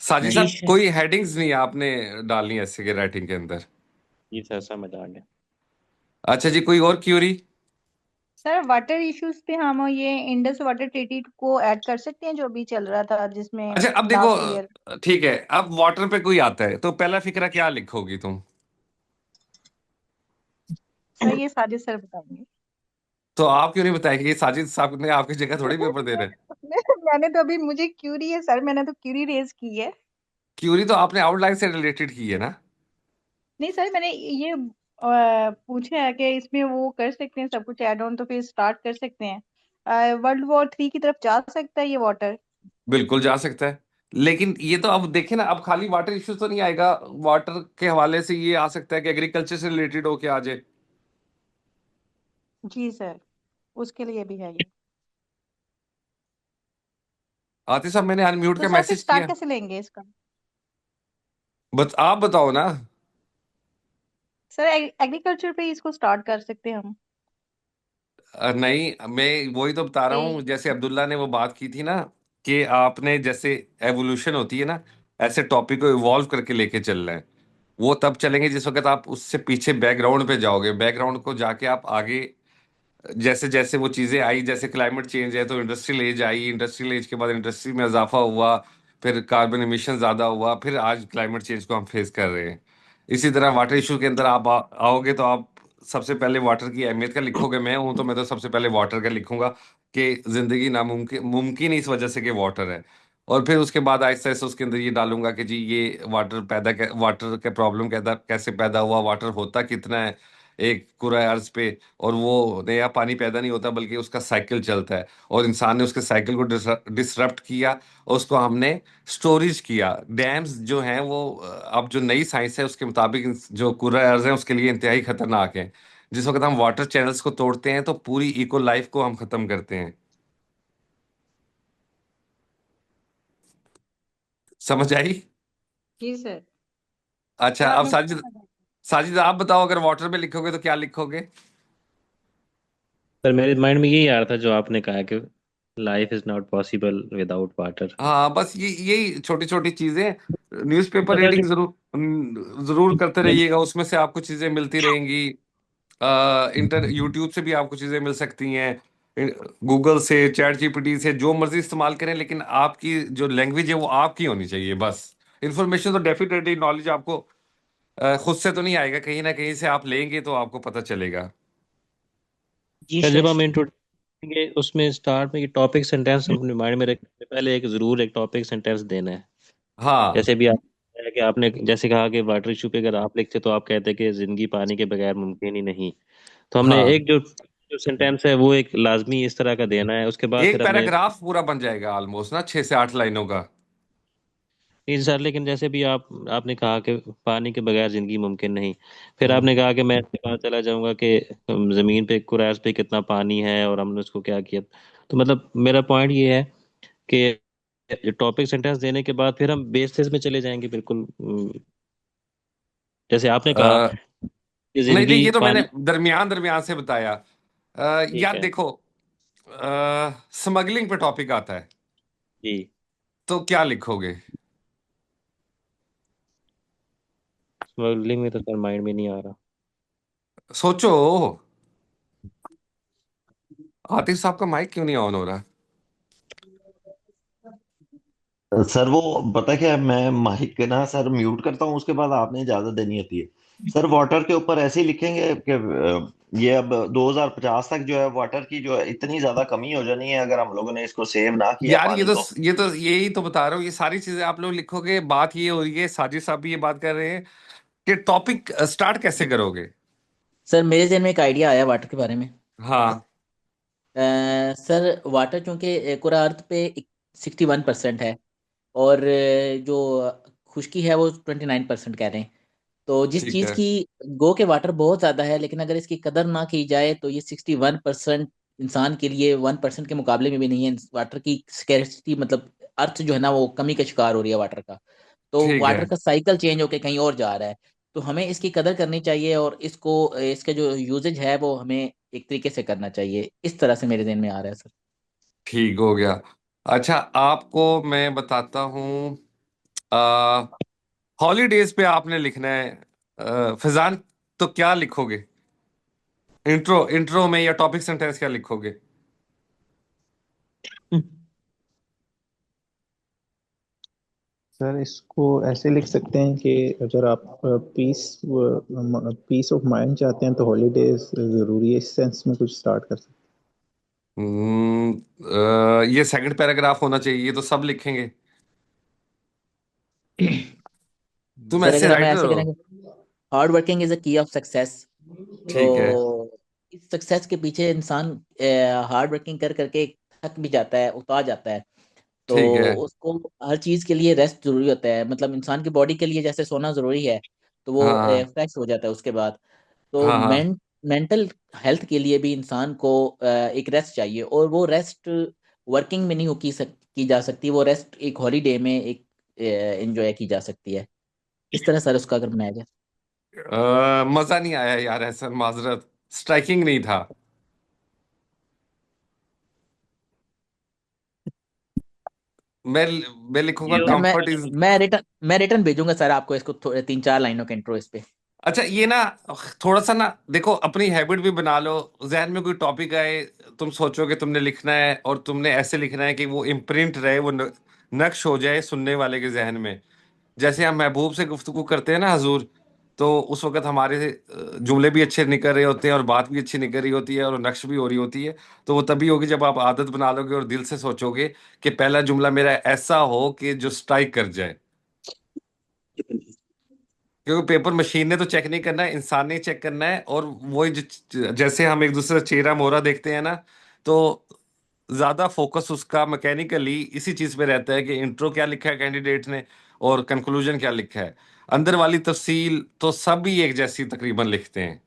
साजी नहीं जी साहब, सर। कोई हेडिंग्स नहीं आपने डालनी है ऐसे के राइटिंग के अंदर? जी सर, समझ आ गया। अच्छा जी, कोई और क्यूरी? सर, वाटर इश्यूज पे हम ये इंडस वाटर ट्रीटी को ऐड कर सकते हैं, जो अभी चल रहा था जिसमें अच्छा, अब देखो, लास्ट ईयर। ठीक है, अब वाटर पे कोई आता है तो पहला फिक्रा क्या लिखोगी तुम? सर ये साजिद सर बताएंगे। तो आप क्यों नहीं बताएंगे? साजिद साहब ने आपकी जगह थोड़ी पेपर दे रहे हैं। मैंने तो अभी, मुझे क्यूरी है सर, मैंने तो क्यूरी रेज की है। क्यूरी तो आपने आउटलाइन से रिलेटेड की है ना? नहीं सर, मैंने ये पूछा है कि इसमें वो कर सकते हैं सब कुछ ऐड ऑन, तो फिर स्टार्ट कर सकते हैं। वर्ल्ड वॉर 3 की तरफ जा सकता है ये वाटर। बिल्कुल जा सकता है। लेकिन ये तो अब देखें ना, अब खाली वाटर इश्यूज तो नहीं आएगा। वाटर के हवाले से ये आ सकता है कि एग्रीकल्चर से रिलेटेड हो के आ जाए। जी सर। उसके लिए भी है ये। आतिफ साहब मैंने अनम्यूट तो का सर फिर मैसेज स्टार्ट किया, कैसे लेंगे इसका? बस आप बताओ ना। सर एग्रीकल्चर पे ही इसको स्टार्ट कर सकते हैं हम। नहीं, मैं वही तो बता रहा कि हूँ, जैसे अब्दुल्ला ने वो बात की थी ना, कि आपने जैसे एवोल्यूशन होती है ना, ऐसे टॉपिक को इवॉल्व करके लेके चल रहे हैं। वो तब चलेंगे जिस वक्त आप उससे पीछे बैकग्राउंड पे जाओगे, बैकग्राउंड को जाके आप आगे जैसे जैसे वो चीजें आई, जैसे क्लाइमेट चेंज है तो इंडस्ट्रियल एज आई, इंडस्ट्रियल एज के बाद इंडस्ट्री में इजाफा हुआ, फिर कार्बन एमिशन ज्यादा हुआ, फिर आज क्लाइमेट चेंज को हम फेस कर रहे हैं। इसी तरह वाटर इशू के अंदर आप आओगे तो आप सबसे पहले वाटर की अहमियत का लिखोगे। मैं हूं तो मैं तो सबसे पहले वाटर का लिखूंगा, कि जिंदगी नामुमकिन मुमकिन ही इस वजह से कि वाटर है। और फिर उसके बाद आहिस्ता आहिस्ता उसके अंदर ये डालूंगा कि जी ये वाटर का प्रॉब्लम कैसे पैदा हुआ, वाटर होता कितना है एक कुराए अर्ज पे, और वो नया पानी पैदा नहीं होता बल्कि उसका साइकिल चलता है, और इंसान ने उसके साइकिल को डिसरप्ट किया और उसको हमने स्टोरेज किया। डैम्स जो हैं वो अब जो नई साइंस है उसके मुताबिक जो कुराए अर्ज है उसके लिए इंतहाई खतरनाक है। जिस वक्त हम वाटर चैनल्स को तोड़ते हैं तो पूरी इको लाइफ को हम खत्म करते हैं। समझ आई? जी सर। अच्छा, सर अब आपने साजिद, साजिद आप बताओ, अगर वाटर में लिखोगे तो क्या लिखोगे? पर मेरे माइंड में यही आ रहा था जो आपने कहा कि life is not possible without water. हाँ, बस ये यही छोटी छोटी चीजें। न्यूज़पेपर मतलब रीडिंग जो जरूर जरूर करते मैंने रहिएगा, उसमें से आपको चीजें मिलती रहेंगी। इंटर यूट्यूब से भी आपको चीजें मिल सकती हैं, गूगल से, चैट जीपीटी से, जो मर्जी इस्तेमाल करें, लेकिन आपकी जो लैंग्वेज है वो आपकी होनी चाहिए बस। इंफॉर्मेशन तो डेफिनेटली, नॉलेज आपको खुद से तो नहीं आएगा, कहीं ना कहीं से आप लेंगे तो आपको पता चलेगा। जी सर जब सर। हम इंट्रोडक्शन देंगे उसमें स्टार्ट में ये टॉपिक सेंटेंस अपने माइंड में रखने से पहले एक जरूर एक टॉपिक सेंटेंस देना है। हाँ जैसे भी आप कि आपने जैसे कहा कि वाटर इशू पे अगर आप लिखते तो आप कहते कि जिंदगी पानी के बगैर मुमकिन ही नहीं। तो हमने हाँ, एक जो जो सेंटेंस है वो एक लाजमी इस तरह का देना है। उसके बाद एक फिर हमने पैराग्राफ पूरा बन जाएगा ऑलमोस्ट ना, 6 से 8 लाइनों का। नहीं सर, लेकिन जैसे भी आपने कहा कि पानी के बगैर जिंदगी मुमकिन नहीं। फिर हम्म। आपने कहा कि मैं इसके बाद चला जाऊंगा कि जमीन पे कुरैश पे कितना पानी है और हमने उसको क्या किया। तो मतलब मेरा पॉइंट ये है कि टॉपिक सेंटेंस देने के बाद फिर हम बेसिस में चले जाएंगे बिल्कुल। जैसे आपने कहा कि नहीं नहीं, जिंदगी ये तो मैंने पानी। दरमियान दरमियान से बताया। ठीक यार है। देखो, स्मगलिंग पे टॉपिक आता है जी। तो क्या लिखोगे? स्मगलिंग में तो सर माइंड में नहीं आ रहा। सोचो। आतिफ साहब का माइक क्यों नहीं ऑन हो रहा? सर वो पता क्या है, मैं माइक ना सर म्यूट करता हूँ, उसके बाद आपने इजाजत देनी होती है। सर वाटर के ऊपर ऐसे ही लिखेंगे कि ये अब 2050 तक जो है वाटर की जो है इतनी ज्यादा कमी हो जानी है, अगर हम लोगों ने इसको सेव ना किया यार पानी को। ये तो यही तो बता रहा हूँ, ये सारी चीजें आप लोग लिखोगे। बात ये हो रही है, साजिद साहब भी ये बात कर रहे हैं कि टॉपिक स्टार्ट कैसे करोगे। सर मेरे जहन में एक आइडिया आया वाटर के बारे में। हाँ सर वाटर चूंकि पूरा अर्थ पे 61% है, और जो खुश्की है वो 29% कह रहे हैं। तो जिस ठीक चीज है। की गो के वाटर बहुत ज्यादा है, लेकिन अगर इसकी कदर ना की जाए तो ये 61% इंसान के लिए 1% के मुकाबले में भी नहीं है। वाटर की स्कैर्सिटी मतलब अर्थ जो है ना वो कमी का शिकार हो रही है वाटर का। तो ठीक है। वाटर का साइकिल चेंज होके कहीं और जा रहा है। तो हमें इसकी कदर करनी चाहिए, और इसको इसका जो यूजेज है वो हमें एक तरीके से करना चाहिए। इस तरह से मेरे ज़हन में आ रहा है सर। ठीक हो गया। अच्छा, आपको मैं बताता हूँ, हॉलीडेज पे आपने लिखना है। फिजान, तो क्या लिखोगे? इंट्रो इंट्रो में या टॉपिक सेंटेंस क्या लिखोगे? सर इसको ऐसे लिख सकते हैं कि अगर आप पीस पीस ऑफ माइंड चाहते हैं तो हॉलीडेज ज़रूरी है, इस सेंस में कुछ स्टार्ट कर सकते ये सेकंड पैराग्राफ होना चाहिए, ये तो सब लिखेंगे। तुम सर ऐसे अगर हम राइटर ऐसे हो। करेंगे, हार्ड वर्किंग इज अ की ऑफ सक्सेस। ठीक है। तो इस सक्सेस के पीछे इंसान हार्ड वर्किंग कर करके थक भी जाता है, उतार जाता है। तो ठीक है। उसको हर चीज के लिए रेस्ट जरूरी होता है। मतलब इंसान की बॉडी के लिए जैसे सोना जरूरी है, तो वो हाँ फ्रेश हो जाता है उसके बाद। तो हाँ हाँ। मेंटल हेल्थ के लिए भी इंसान को एक रेस्ट चाहिए, और वो रेस्ट वर्किंग में नहीं हो की जा सकती, वो रेस्ट एक हॉलीडे में एक एंजॉय की जा सकती है। इस तरह सर उसका अगर बनाया जाए। मजा नहीं आया यार, ऐसा माजरत स्ट्राइकिंग नहीं था। मैं मैं लिखूंगा मैं मैं कंफर्ट इज। मैं रिटर्न भेजूंगा सर आपको इसको, 3-4 लाइनों के इंट्रो इस पे। अच्छा ये ना, थोड़ा सा ना देखो, अपनी हैबिट भी बना लो। जहन में कोई टॉपिक आए, तुम सोचो कि तुमने लिखना है और तुमने ऐसे लिखना है कि वो इम्प्रिंट रहे, वो नक्श हो जाए सुनने वाले के जहन में। जैसे हम महबूब से गुफ्तगू करते हैं ना हजूर, तो उस वक्त हमारे जुमले भी अच्छे निकल रहे होते हैं और बात भी अच्छी निकल रही होती है और नक्श भी हो रही होती है। तो वो तभी होगी जब आप आदत बना लोगे और दिल से सोचोगे कि पहला जुमला मेरा ऐसा हो कि जो स्ट्राइक कर जाए। क्योंकि पेपर मशीन ने तो चेक नहीं करना है, इंसान ने चेक करना है। और वही जैसे हम एक दूसरे का चेहरा मोहरा देखते हैं ना, तो ज्यादा फोकस उसका मैकेनिकली इसी चीज पे रहता है कि इंट्रो क्या लिखा है कैंडिडेट ने और कंक्लूजन क्या लिखा है। अंदर वाली तफसील तो सभी एक जैसी तकरीबन लिखते हैं।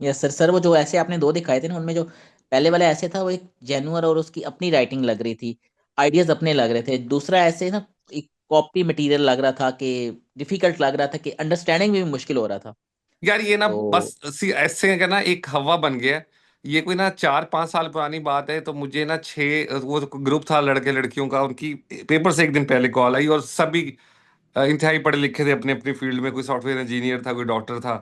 Yes sir. सर वो जो ऐसे आपने दो दिखाए थे ना, उनमें जो पहले वाला ऐसे था, वो एक जेन्युइन और उसकी अपनी राइटिंग लग रही थी, आइडियाज अपने लग रहे थे। दूसरा ऐसे ना एक कॉपी मटेरियल लग रहा था, कि डिफिकल्ट लग रहा था, कि अंडरस्टैंडिंग में भी मुश्किल हो रहा था। यार ये ना तो बस ऐसे का ना एक हवा बन गया है। ये कोई ना 4-5 साल पुरानी बात है। तो मुझे ना वो ग्रुप था लड़के लड़कियों का, उनकी पेपर से एक दिन पहले कॉल आई और सभी इंतहाई पढ़े लिखे थे अपने अपनी फील्ड में। कोई सॉफ्टवेयर इंजीनियर था, कोई डॉक्टर था।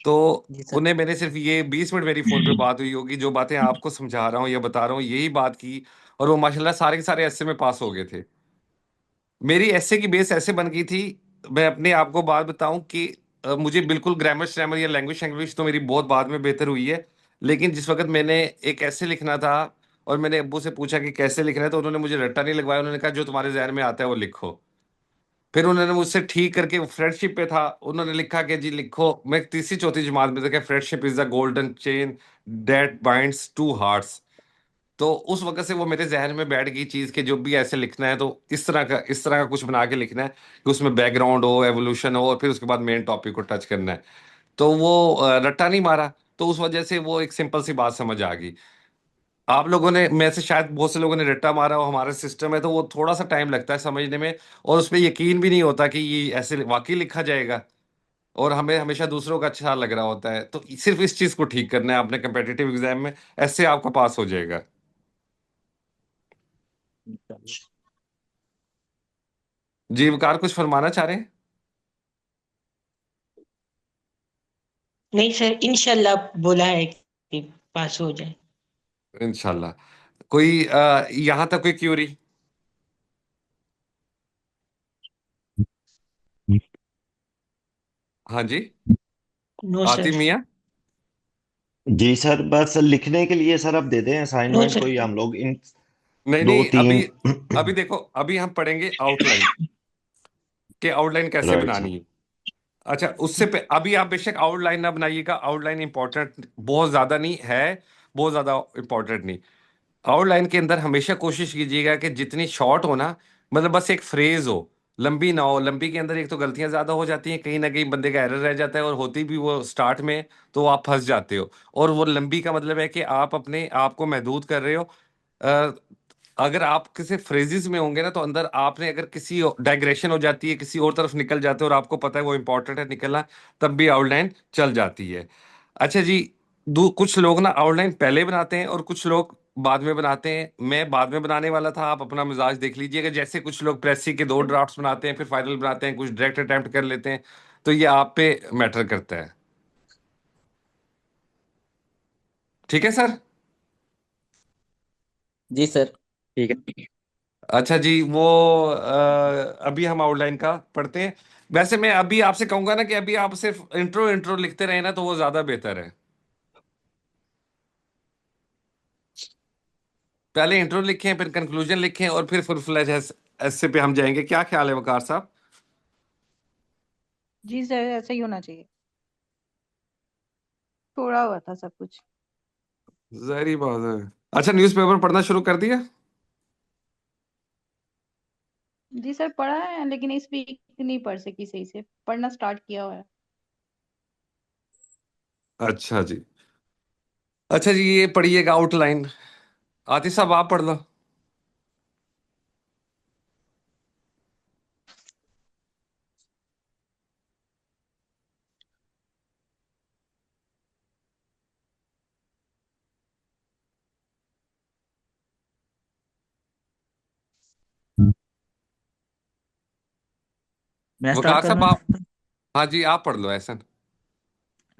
तो जी सर। उन्हें मैंने सिर्फ ये 20 मिनट मेरी फोन पे बात हुई होगी, जो बातें आपको समझा रहा हूँ या बता रहा हूँ यही बात की। और वो माशाल्लाह सारे के सारे ऐसे में पास हो गए थे। मेरी ऐसे की बेस ऐसे बन गई थी। मैं अपने आप को बात बताऊं कि मुझे बिल्कुल ग्रामर श्रामर या लैंग्वेज लैंग्वेज तो मेरी बहुत बाद में बेहतर हुई है। लेकिन जिस वक्त मैंने एक ऐसे लिखना था और मैंने अब्बू से पूछा कि कैसे लिखना है, तो उन्होंने मुझे रट्टा नहीं लगवाया। उन्होंने कहा जो तुम्हारे जहन में आता है वो लिखो। फिर उन्होंने मुझसे ठीक करके, फ्रेंडशिप पे था, उन्होंने लिखा कि जी लिखो। मैं तीसरी चौथी जमात में था, friendship is the golden chain that binds to hearts. तो उस वक्त से वो मेरे जहन में बैठ गई चीज कि जो भी ऐसे लिखना है तो इस तरह का कुछ बना के लिखना है कि उसमें बैकग्राउंड हो, एवोल्यूशन हो, और फिर उसके बाद मेन टॉपिक को टच करना है। तो वो रट्टा नहीं मारा। तो उस वजह से वो एक सिंपल सी बात समझ आ गई। आप लोगों ने, में से शायद बहुत से लोगों ने रट्टा मारा हो, हमारा सिस्टम है तो वो थोड़ा सा टाइम लगता है समझने में। और उसमें यकीन भी नहीं होता कि ये ऐसे वाकई लिखा जाएगा। और हमें हमेशा दूसरों का अच्छा लग रहा होता है। तो सिर्फ इस चीज को ठीक करना है अपने कंपेटिटिव एग्जाम में, ऐसे आपका पास हो जाएगा। जी वकार कुछ फरमाना चाह रहे हैं? नहीं सर, इंशाल्लाह बोला है कि पास हो जाए। इंशाल्लाह। कोई यहाँ तक कोई क्यूरी? हाँ जी। नो आती सर। मियाँ। जी सर, बस लिखने के लिए सर अब दे दें नो असाइनमेंट सर। कोई हम लोग इन नहीं दो नहीं, तीन। अभी अभी देखो, अभी हम पढ़ेंगे आउटलाइन कि आउटलाइन कैसे राइट सर। बनानी है। अच्छा उससे पे अभी आप बेशक आउटलाइन ना बनाइएगा, आउटलाइन इंपॉर्टेंट बहुत ज्यादा नहीं है, बहुत ज्यादा इंपॉर्टेंट नहीं। आउटलाइन के अंदर हमेशा कोशिश कीजिएगा कि जितनी शॉर्ट हो ना, मतलब बस एक फ्रेज हो, लंबी ना हो। लंबी के अंदर एक तो गलतियां ज्यादा हो जाती हैं, कहीं ना कहीं बंदे का एरर रह जाता है, और होती भी वो स्टार्ट में, तो आप फंस जाते हो। और वो लंबी का मतलब है कि आप अपने आप को महदूद कर रहे हो। अ, अगर आप किसी फ्रेजेस में होंगे ना, तो अंदर आपने अगर किसी डाइग्रेशन हो जाती है, किसी और तरफ निकल जाते हो और आपको पता है वो इंपॉर्टेंट है निकलना, तब भी आउटलाइन चल जाती है। अच्छा जी, कुछ लोग ना आउटलाइन पहले बनाते हैं और कुछ लोग बाद में बनाते हैं। मैं बाद में बनाने वाला था, आप अपना मिजाज देख लीजिएगा। जैसे कुछ लोग प्रेसी के 2 ड्राफ्ट्स बनाते हैं फिर फाइनल बनाते हैं, कुछ डायरेक्ट अटेम्प्ट कर लेते हैं। तो ये आप पे मैटर करता है। ठीक है सर। जी सर ठीक है। अच्छा जी, वो अभी हम आउटलाइन का पढ़ते हैं। वैसे मैं अभी आपसे कहूंगा ना कि अभी आप सिर्फ इंट्रो इंट्रो लिखते रहे ना, तो वो ज्यादा बेहतर है। पहले इंट्रो लिखें, फिर कंक्लूजन लिखें, और फिर फुल फ्लैज ऐसे पे हम जाएंगे। क्या ख्याल है वकार साहब? जी सर, ऐसा ही होना चाहिए। थोड़ा हुआ था सब कुछ। जहरी बात है। अच्छा न्यूज़पेपर पढ़ना शुरू कर दिया? जी सर, पढ़ा है लेकिन इस वीक नहीं पढ़ सकी सही से। पढ़ना स्टार्ट किया हुआ है। अच्छा जी। अच्छा जी, ये पढ़िएगा आउटलाइन। आतिश साहब आप पढ़ लो। मैं स्टार्ट वकार कर साहब दूं? आप, हाँ जी आप पढ़ लो ऐसा।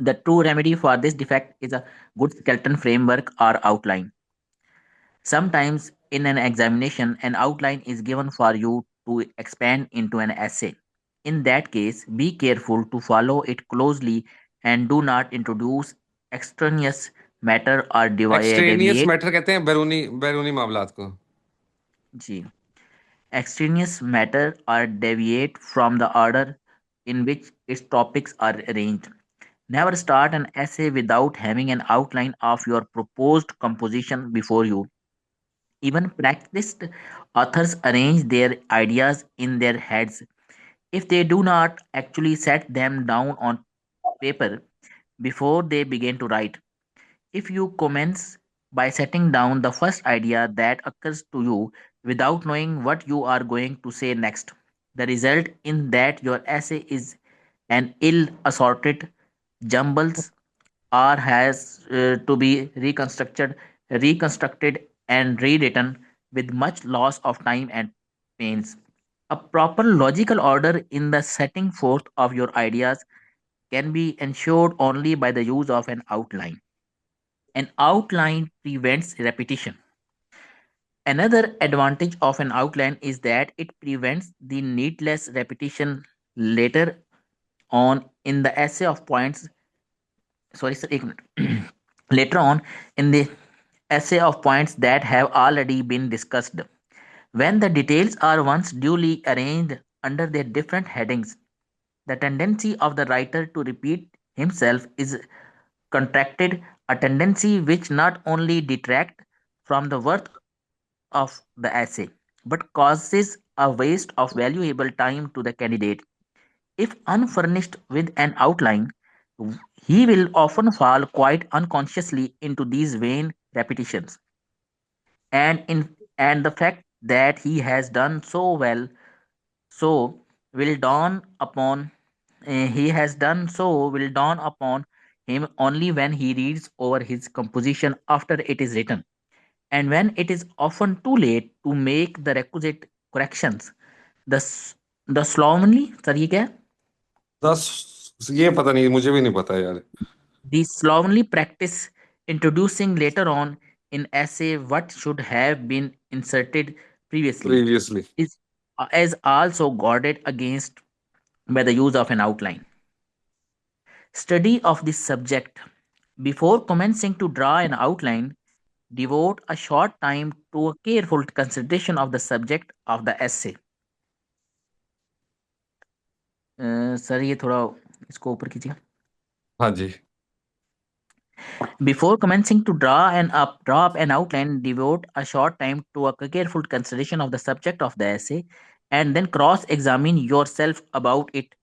The true remedy for this defect is a good skeleton framework or outline. Sometimes in an examination, an outline is given for you to expand into an essay. In that case, be careful to follow it closely and do not introduce extraneous matter or extraneous deviate. Matter कहते हैं बैरूनी बैरूनी मामलात को। जी, extraneous matter or deviate from the order in which its topics are arranged. Never start an essay without having an outline of your proposed composition before you. Even practiced authors arrange their ideas in their heads. If they do not actually set them down on paper before they begin to write, if you commence by setting down the first idea that occurs to you without knowing what you are going to say next, the result in that your essay is an ill assorted jumbles or has to be reconstructed and rewritten with much loss of time and pains. A proper logical order in the setting forth of your ideas can be ensured only by the use of an outline. An outline prevents repetition. Another advantage of an outline is that it prevents the needless repetition later on in the essay of points. Sorry, sir, एक minute. Later on in the essay of points that have already been discussed. When the details are once duly arranged under their different headings, the tendency of the writer to repeat himself is contracted, a tendency which not only detracts from the worth of the essay, but causes a waste of valuable time to the candidate. If unfurnished with an outline, he will often fall quite unconsciously into these vain repetitions, and the fact that he has done so well so will dawn upon he has done so will dawn upon him only when he reads over his composition after it is written, and when it is often too late to make the requisite corrections. The s- the slovenly sir ये क्या है? 10, ये पता नहीं, मुझे भी नहीं पता यार। The slovenly practice introducing later on in essay what should have been inserted previously previously. is also guarded against by the use of an outline. Study of this subject. Before commencing to draw an outline, devote a short time to a careful consideration of the subject of the essay. Sir ये थोड़ा इसको ऊपर कीजिए. हाँ जी। Before commencing to draw up an outline, devote a short time to a careful consideration of the subject of the essay, and then cross-examine yourself about it,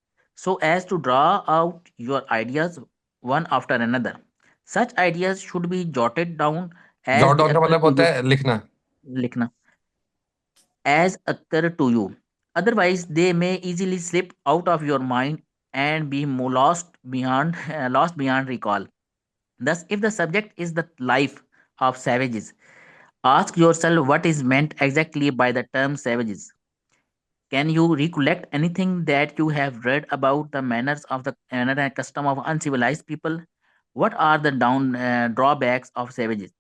so as to draw out your ideas one after another. Such ideas should be jotted down as jot they down का occur मतलब to होता you. है लिखना। लिखना. As occur to you. Otherwise, they may easily slip out of your mind and be lost beyond recall. Thus, if the subject is the life of savages, ask yourself what is meant exactly by the term savages. Can you recollect anything that you have read about the manner and custom of uncivilized people? What are the drawbacks of savages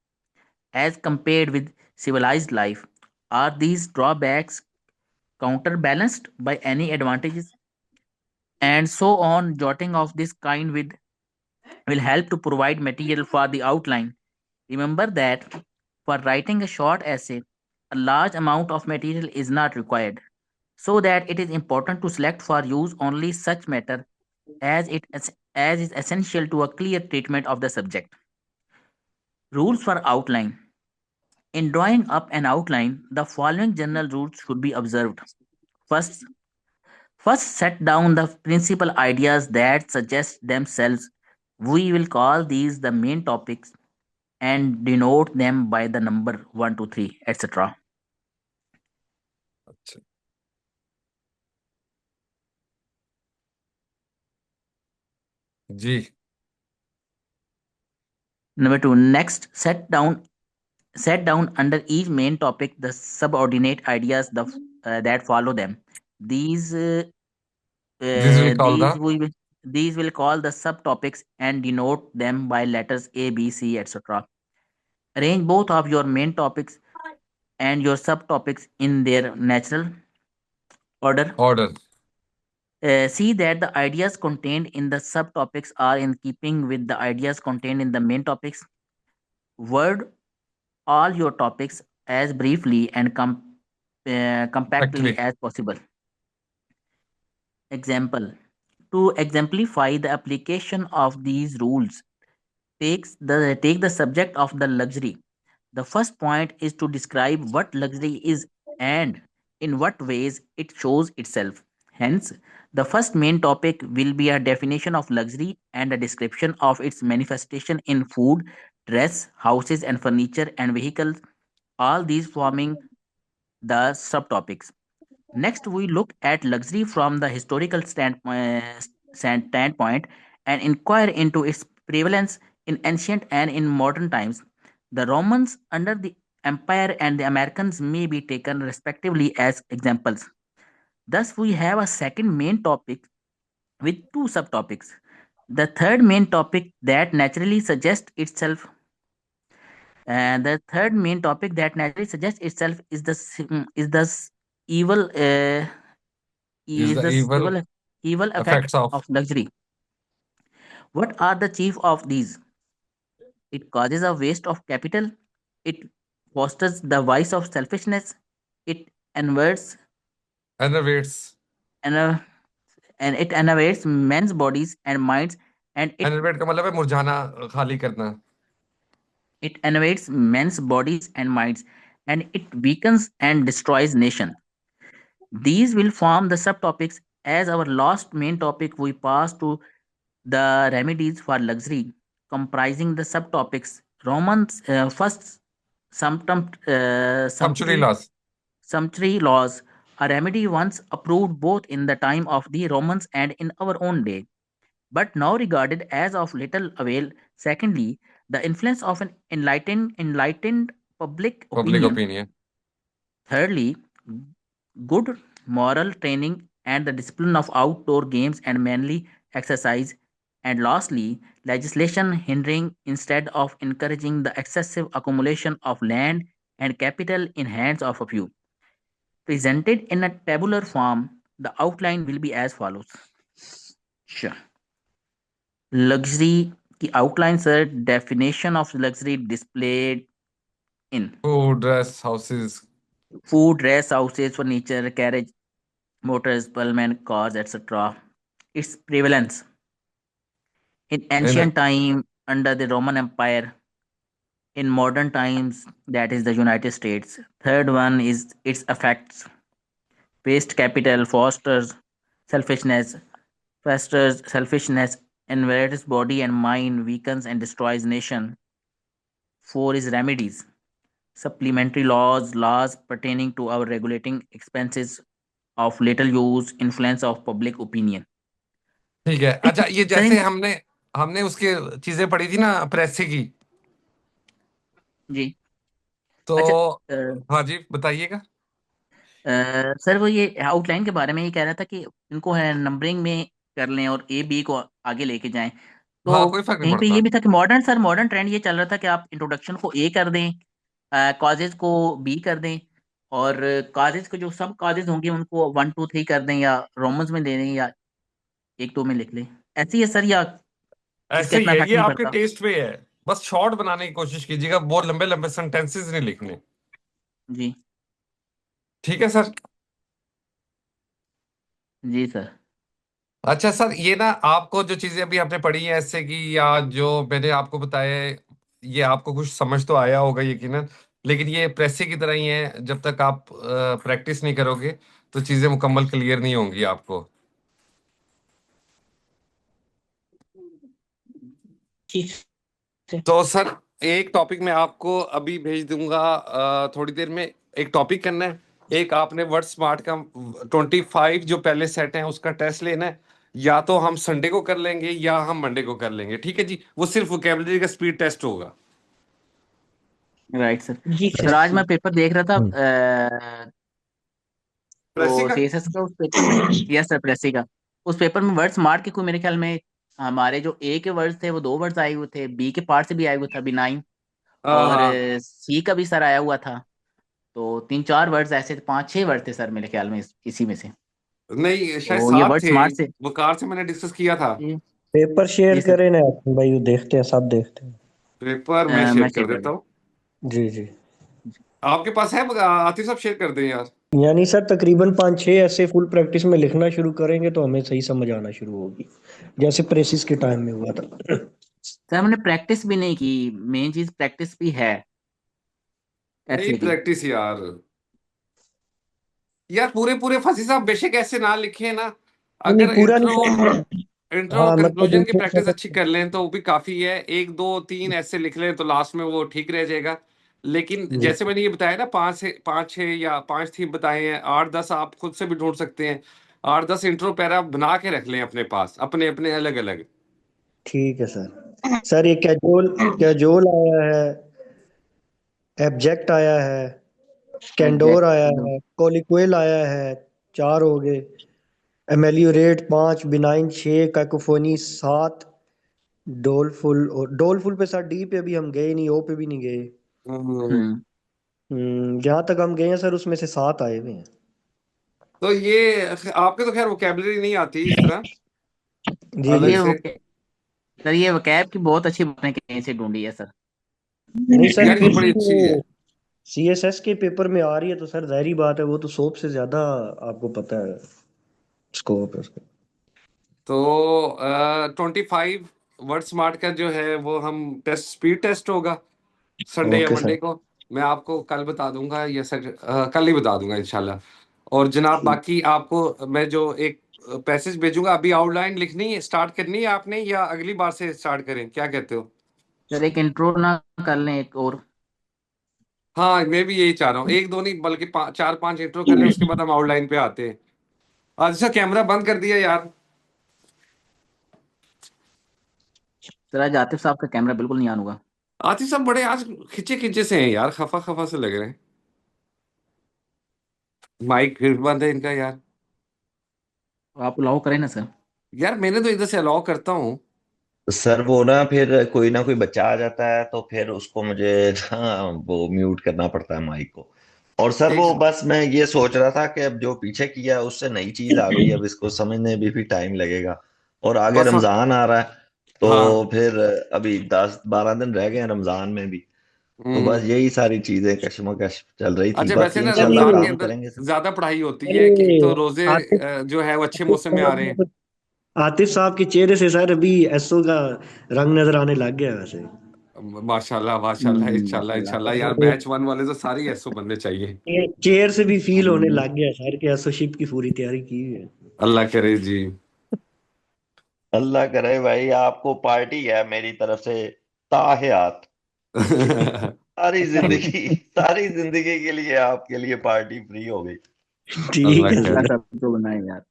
as compared with civilized life? Are these drawbacks counterbalanced by any advantages? And so on. Jotting of this kind will help to provide material for the outline. Remember that for writing a short essay, a large amount of material is not required, so that it is important to select for use only such matter as is essential to a clear treatment of the subject. Rules for outline. In drawing up an outline, the following general rules should be observed. First, First set down the principal ideas that suggest themselves We will call these the main topics and denote them by the number 1, 2, 3, etc. अच्छा जी Number 2, next set down under each main topic the subordinate ideas that follow them. These this will call the these we will these will call the subtopics and denote them by letters A, B, C, etc. Arrange both of your main topics and your subtopics in their natural order. Order See that the ideas contained in the subtopics are in keeping with the ideas contained in the main topics. Word all your topics as briefly and compactly actually as possible. Example: to exemplify the application of these rules, take the subject of the luxury. The first point is to describe what luxury is and in what ways it shows itself. Hence, the first main topic will be a definition of luxury and a description of its manifestation in food, dress, houses and furniture and vehicles, all these forming the subtopics. Next, we look at luxury from the historical standpoint and inquire into its prevalence in ancient and in modern times. The Romans under the Empire and the Americans may be taken respectively as examples. Thus, we have a second main topic with two subtopics. The third main topic that naturally suggests itself and the third main topic that naturally suggests itself is evil is is the the evil evil effect effects of of luxury. What are the chief of these? It causes a waste of capital. It fosters the vice of selfishness. It inverts enervates and, uh, and it enervates men's bodies and minds, and enervate का मतलब है मुरझाना खाली करना it enervates men's bodies and minds, and it weakens and destroys nation. These will form the subtopics. As our last main topic, we pass to the remedies for luxury, comprising the subtopics. Romans first sumptuary laws sumptuary laws, a remedy once approved both in the time of the Romans and in our own day, but now regarded as of little avail. Secondly, the influence of an enlightened public public opinion. opinion Thirdly, good moral training and the discipline of outdoor games and manly exercise. And lastly, legislation hindering instead of encouraging the excessive accumulation of land and capital in hands of a few. Presented in a tabular form, the outline will be as follows. Sure. Luxury की outline sir, definition of luxury displayed in food dress houses food, dress, houses, furniture, carriage, motors, pullman, cars, etc. Its prevalence in and ancient time under the Roman Empire, in modern times, that is the United States. Third one is its effects. Waste capital selfishness, fosters selfishness, inverts body and mind, weakens and destroys nation. Four is remedies. Supplementary laws pertaining to our regulating expenses of little use, influence of public opinion. ठीक है अच्छा ये Sir, जैसे हमने हमने उसके चीजें पढ़ी थी ना प्रेसी की जी तो अच्छा हाँ जी बताइएगा सर वो ये आउटलाइन के बारे में ये कह रहा था कि इनको है नंबरिंग में कर लें और ए बी को आगे लेके जाएं हाँ तो कोई फर्क नहीं कहीं पे पड़ता ये भी था कि मॉडर्न ट्रेंड ये चल रहा था कि आप इंट्रोडक्शन को ए कर दें कॉजेज को बी कर दें और कॉजेज को जो सब कॉजेज होंगे उनको 1, 2, 3 कर दें या रोमन्स में दे दें या 1, 2 में लिख लें ऐसे ही है सर या इसका ऐसे ही इतना है इफेक्ट ये नहीं आपके पड़ता टेस्ट पे है बस शॉर्ट बनाने की कोशिश कीजिएगा बहुत लंबे लंबे सेंटेंसेस नहीं लिखने जी ठीक है सर जी सर अच्छा सर ये ना आपको जो चीजें अभी आपने पढ़ी हैं ऐसे की या जो मैंने आपको बताया है, ये आपको कुछ समझ तो आया होगा यकीनन लेकिन ये प्रेसी की तरह ही है जब तक आप प्रैक्टिस नहीं करोगे तो चीजें मुकम्मल क्लियर नहीं होंगी आपको जी सर। तो सर एक टॉपिक मैं आपको अभी भेज दूंगा, थोड़ी देर में। एक टॉपिक करना है, एक आपने वर्ड स्मार्ट का 25 जो पहले सेट है उसका टेस्ट लेना है। या तो हम संडे को कर लेंगे या हम मंडे को कर लेंगे, ठीक है जी। वो सिर्फ वोकेबलरी का स्पीड टेस्ट होगा। Right sir. जी सर सर। आज मैं पेपर देख रहा था प्रेसी तो का। सीएसएस का उस पेपर में, यस सर, प्रेसी का। उस पेपर में वर्ड स्मार्ट के कोई मेरे ख्याल में हमारे जो ए के वर्ड्स थे वो 2 वर्ड्स आए हुए थे, बी के पार्ट से भी आया हुआ था B9, हाँ और हाँ। सी का भी सर आया हुआ था। तो 3-4 वर्ड्स ऐसे 5-6 वर्ड थे सर मेरे ख्याल में इसी में से। नहीं, शायद तो ये सात वर्ड थे। स्मार्ट से वकार से मैंने डिस्कस किया था। जी। पेपर शेयर जी सर। करें ना भाई, वो देखते हैं, सब देखते हैं। पेपर मैं मैं शेयर कर शेयर कर देता दूँ? हूँ। जी जी। आपके पास है? आतिफ साहब शेयर कर दें यार। यानी सर तकरीबन 5-6 ऐसे फुल प्रैक्टिस में लिखना शुरू करेंगे तो हमें सही समझ आना शुरू होगी, जैसे प्रेसिस के टाइम में हुआ था। सर हमने प्रैक्टिस भी नहीं की, मेन चीज प्रैक्टिस भी है नहीं ऐसे की। प्रैक्टिस यार। यार पूरे पूरे फंसी साहब बेशक ऐसे ना लिखे ना। नहीं नहीं, अगर पूरा इंट्रो नहीं। इंट्रो हाँ मतलब कंक्लूजन की इंट्रो प्रैक्टिस अच्छी कर लें तो वो भी काफी है। एक दो तीन ऐसे लिख लें तो लास्ट में वो ठीक रह जाएगा। लेकिन जी जैसे मैंने ये बताया ना, 5 6 या 5 थीम बताए हैं, 8 10 आप खुद से भी ढूंढ सकते हैं। 8 10 इंट्रो पैरा बना के रख लें अपने पास, अपने अपने अलग अलग। ठीक है सर। सर ये कैजुअल, कैजुअल आया है, एब्जेक्ट आया है, कैंडोर एग्जैक्ट। आया है, कोलिक्वेल आया है, 4 हो गए। एमेलियोरेट 5, बिनाइन 6, कैकोफोनी 7, डोलफुल। और डोलफुल पे सर डी पे भी हम गए नहीं, ओ पे भी नहीं गए। हम्म। जहाँ तक हम गए हैं सर उसमें से 7 आए हुए हैं। तो ये आपके तो खैर वोकेबलरी नहीं आती इस तरह जी अलग जी। ये से। सर ये वकैब की बहुत अच्छी बातें कहीं से ढूंढी है सर। नहीं सर यार ये फिर बड़ी भी अच्छी है। वो सीएसएस के पेपर में आ रही है तो सर जाहिर बात है, वो तो सोप से ज्यादा आपको पता है स्कोप है उसका। तो 25 वर्ड स्मार्ट का जो है वो हम टेस्ट स्पीड टेस्ट होगा संडे या ओके मंडे सर। को। मैं आपको कल बता दूंगा, या सर कल ही बता दूंगा इंशाल्लाह। और जनाब ठीक। बाकी आपको मैं जो एक पैसेज भेजूंगा, अभी आउटलाइन लिखनी है, स्टार्ट करनी है आपने, या अगली बार से स्टार्ट करें, क्या कहते हो? सर एक इंट्रो ना कर लें एक और? हाँ मैं भी यही चाह रहा हूँ, एक दो नहीं बल्कि 4 5 इंट्रो कर लें, उसके बाद हम आउटलाइन पे आते हैं। आज सर कैमरा बंद कर दिया यार। सर आज आतिफ साहब का कैमरा बिल्कुल नहीं ऑन हुआ। आतिफ साहब बड़े आज खिंचे खिंचे से हैं यार, खफा खफा से लग रहे हैं। माइक फिर बंद है इनका यार। आप अलाउ करें ना सर। यार मैंने तो इधर से अलाउ करता हूँ। सर वो ना कोई बच्चा आ जाता है तो फिर उसको मुझे वो म्यूट करना पड़ता है माइक को। और सर एक वो बस मैं ये सोच रहा था कि अब जो पीछे किया है उससे नई चीज आ गई है, अब इसको समझने में भी टाइम लगेगा। और आगे बस रमजान आ रहा है तो हाँ। फिर अभी 10 12 दिन रह गए हैं रमजान में भी। तो बस हम्म। यही सारी चीजें कश्मकश चल रही थी, अच्छा वैसे बाकी ना सर इंशाल्लाह रमजान के ये काम अंदर करेंगे सर। ज्यादा पढ़ाई होती सर है कि एक ये तो रोजे आतिफ, जो है वो अच्छे आतिफ मौसम में आ रहे हैं। साहब आतिफ साहब के चेहरे से सर अभी एसओ का रंग नजर आने लग गया है वैसे। माशाल्लाह माशाल्लाह, इंशाल्लाह माशाल्लाह इंशाल्लाह सर। यार, बैच 1 वाले तो सारे ही ऐसो बंदे चाहिए। ये चेयर से भी फील होने हम्म, लग गया सर कि एसोशिप की पूरी तैयारी की हुई है। अल्लाह करे जी। अल्लाह करे भाई, आपको पार्टी है मेरी तरफ से ताहियात। सारी जिंदगी के लिए आपके लिए पार्टी फ्री हो गई। ठीक अल्लाह है अल्लाह करे। सर। साहब को बनाए यार।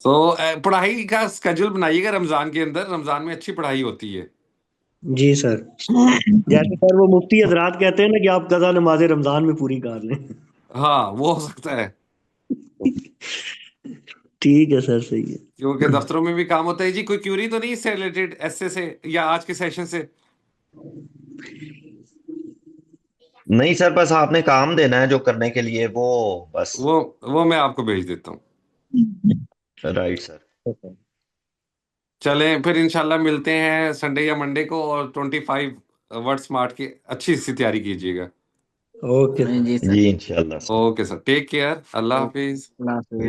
तो पढ़ाई का स्केड्यूल बनाइएगा रमजान के अंदर, रमजान में अच्छी पढ़ाई होती है। जी सर। जैसे सर वो मुफ्ती हजरात कहते हैं ना कि आप कज़ा नमाज़े रमजान में पूरी कर लें। हाँ वो हो सकता है, ठीक है सर, सही है। क्योंकि दफ्तरों में भी काम होता है जी। कोई क्यूरी तो नहीं इससे रिलेटेड, ऐसे से या आज के सेशन से? नहीं सर, बस आपने काम देना है जो करने के लिए वो, बस। वो वो मैं आपको भेज देता हूँ। Right sir. चलें फिर इंशाल्लाह मिलते हैं संडे या मंडे को, और 25 वर्ड स्मार्ट की अच्छी सी तैयारी कीजिएगा। Okay sir. जी सर। जी इंशाल्लाह sir. Okay sir, take care, अल्लाह ओके, हाफिज। अल्लाह हाफिज।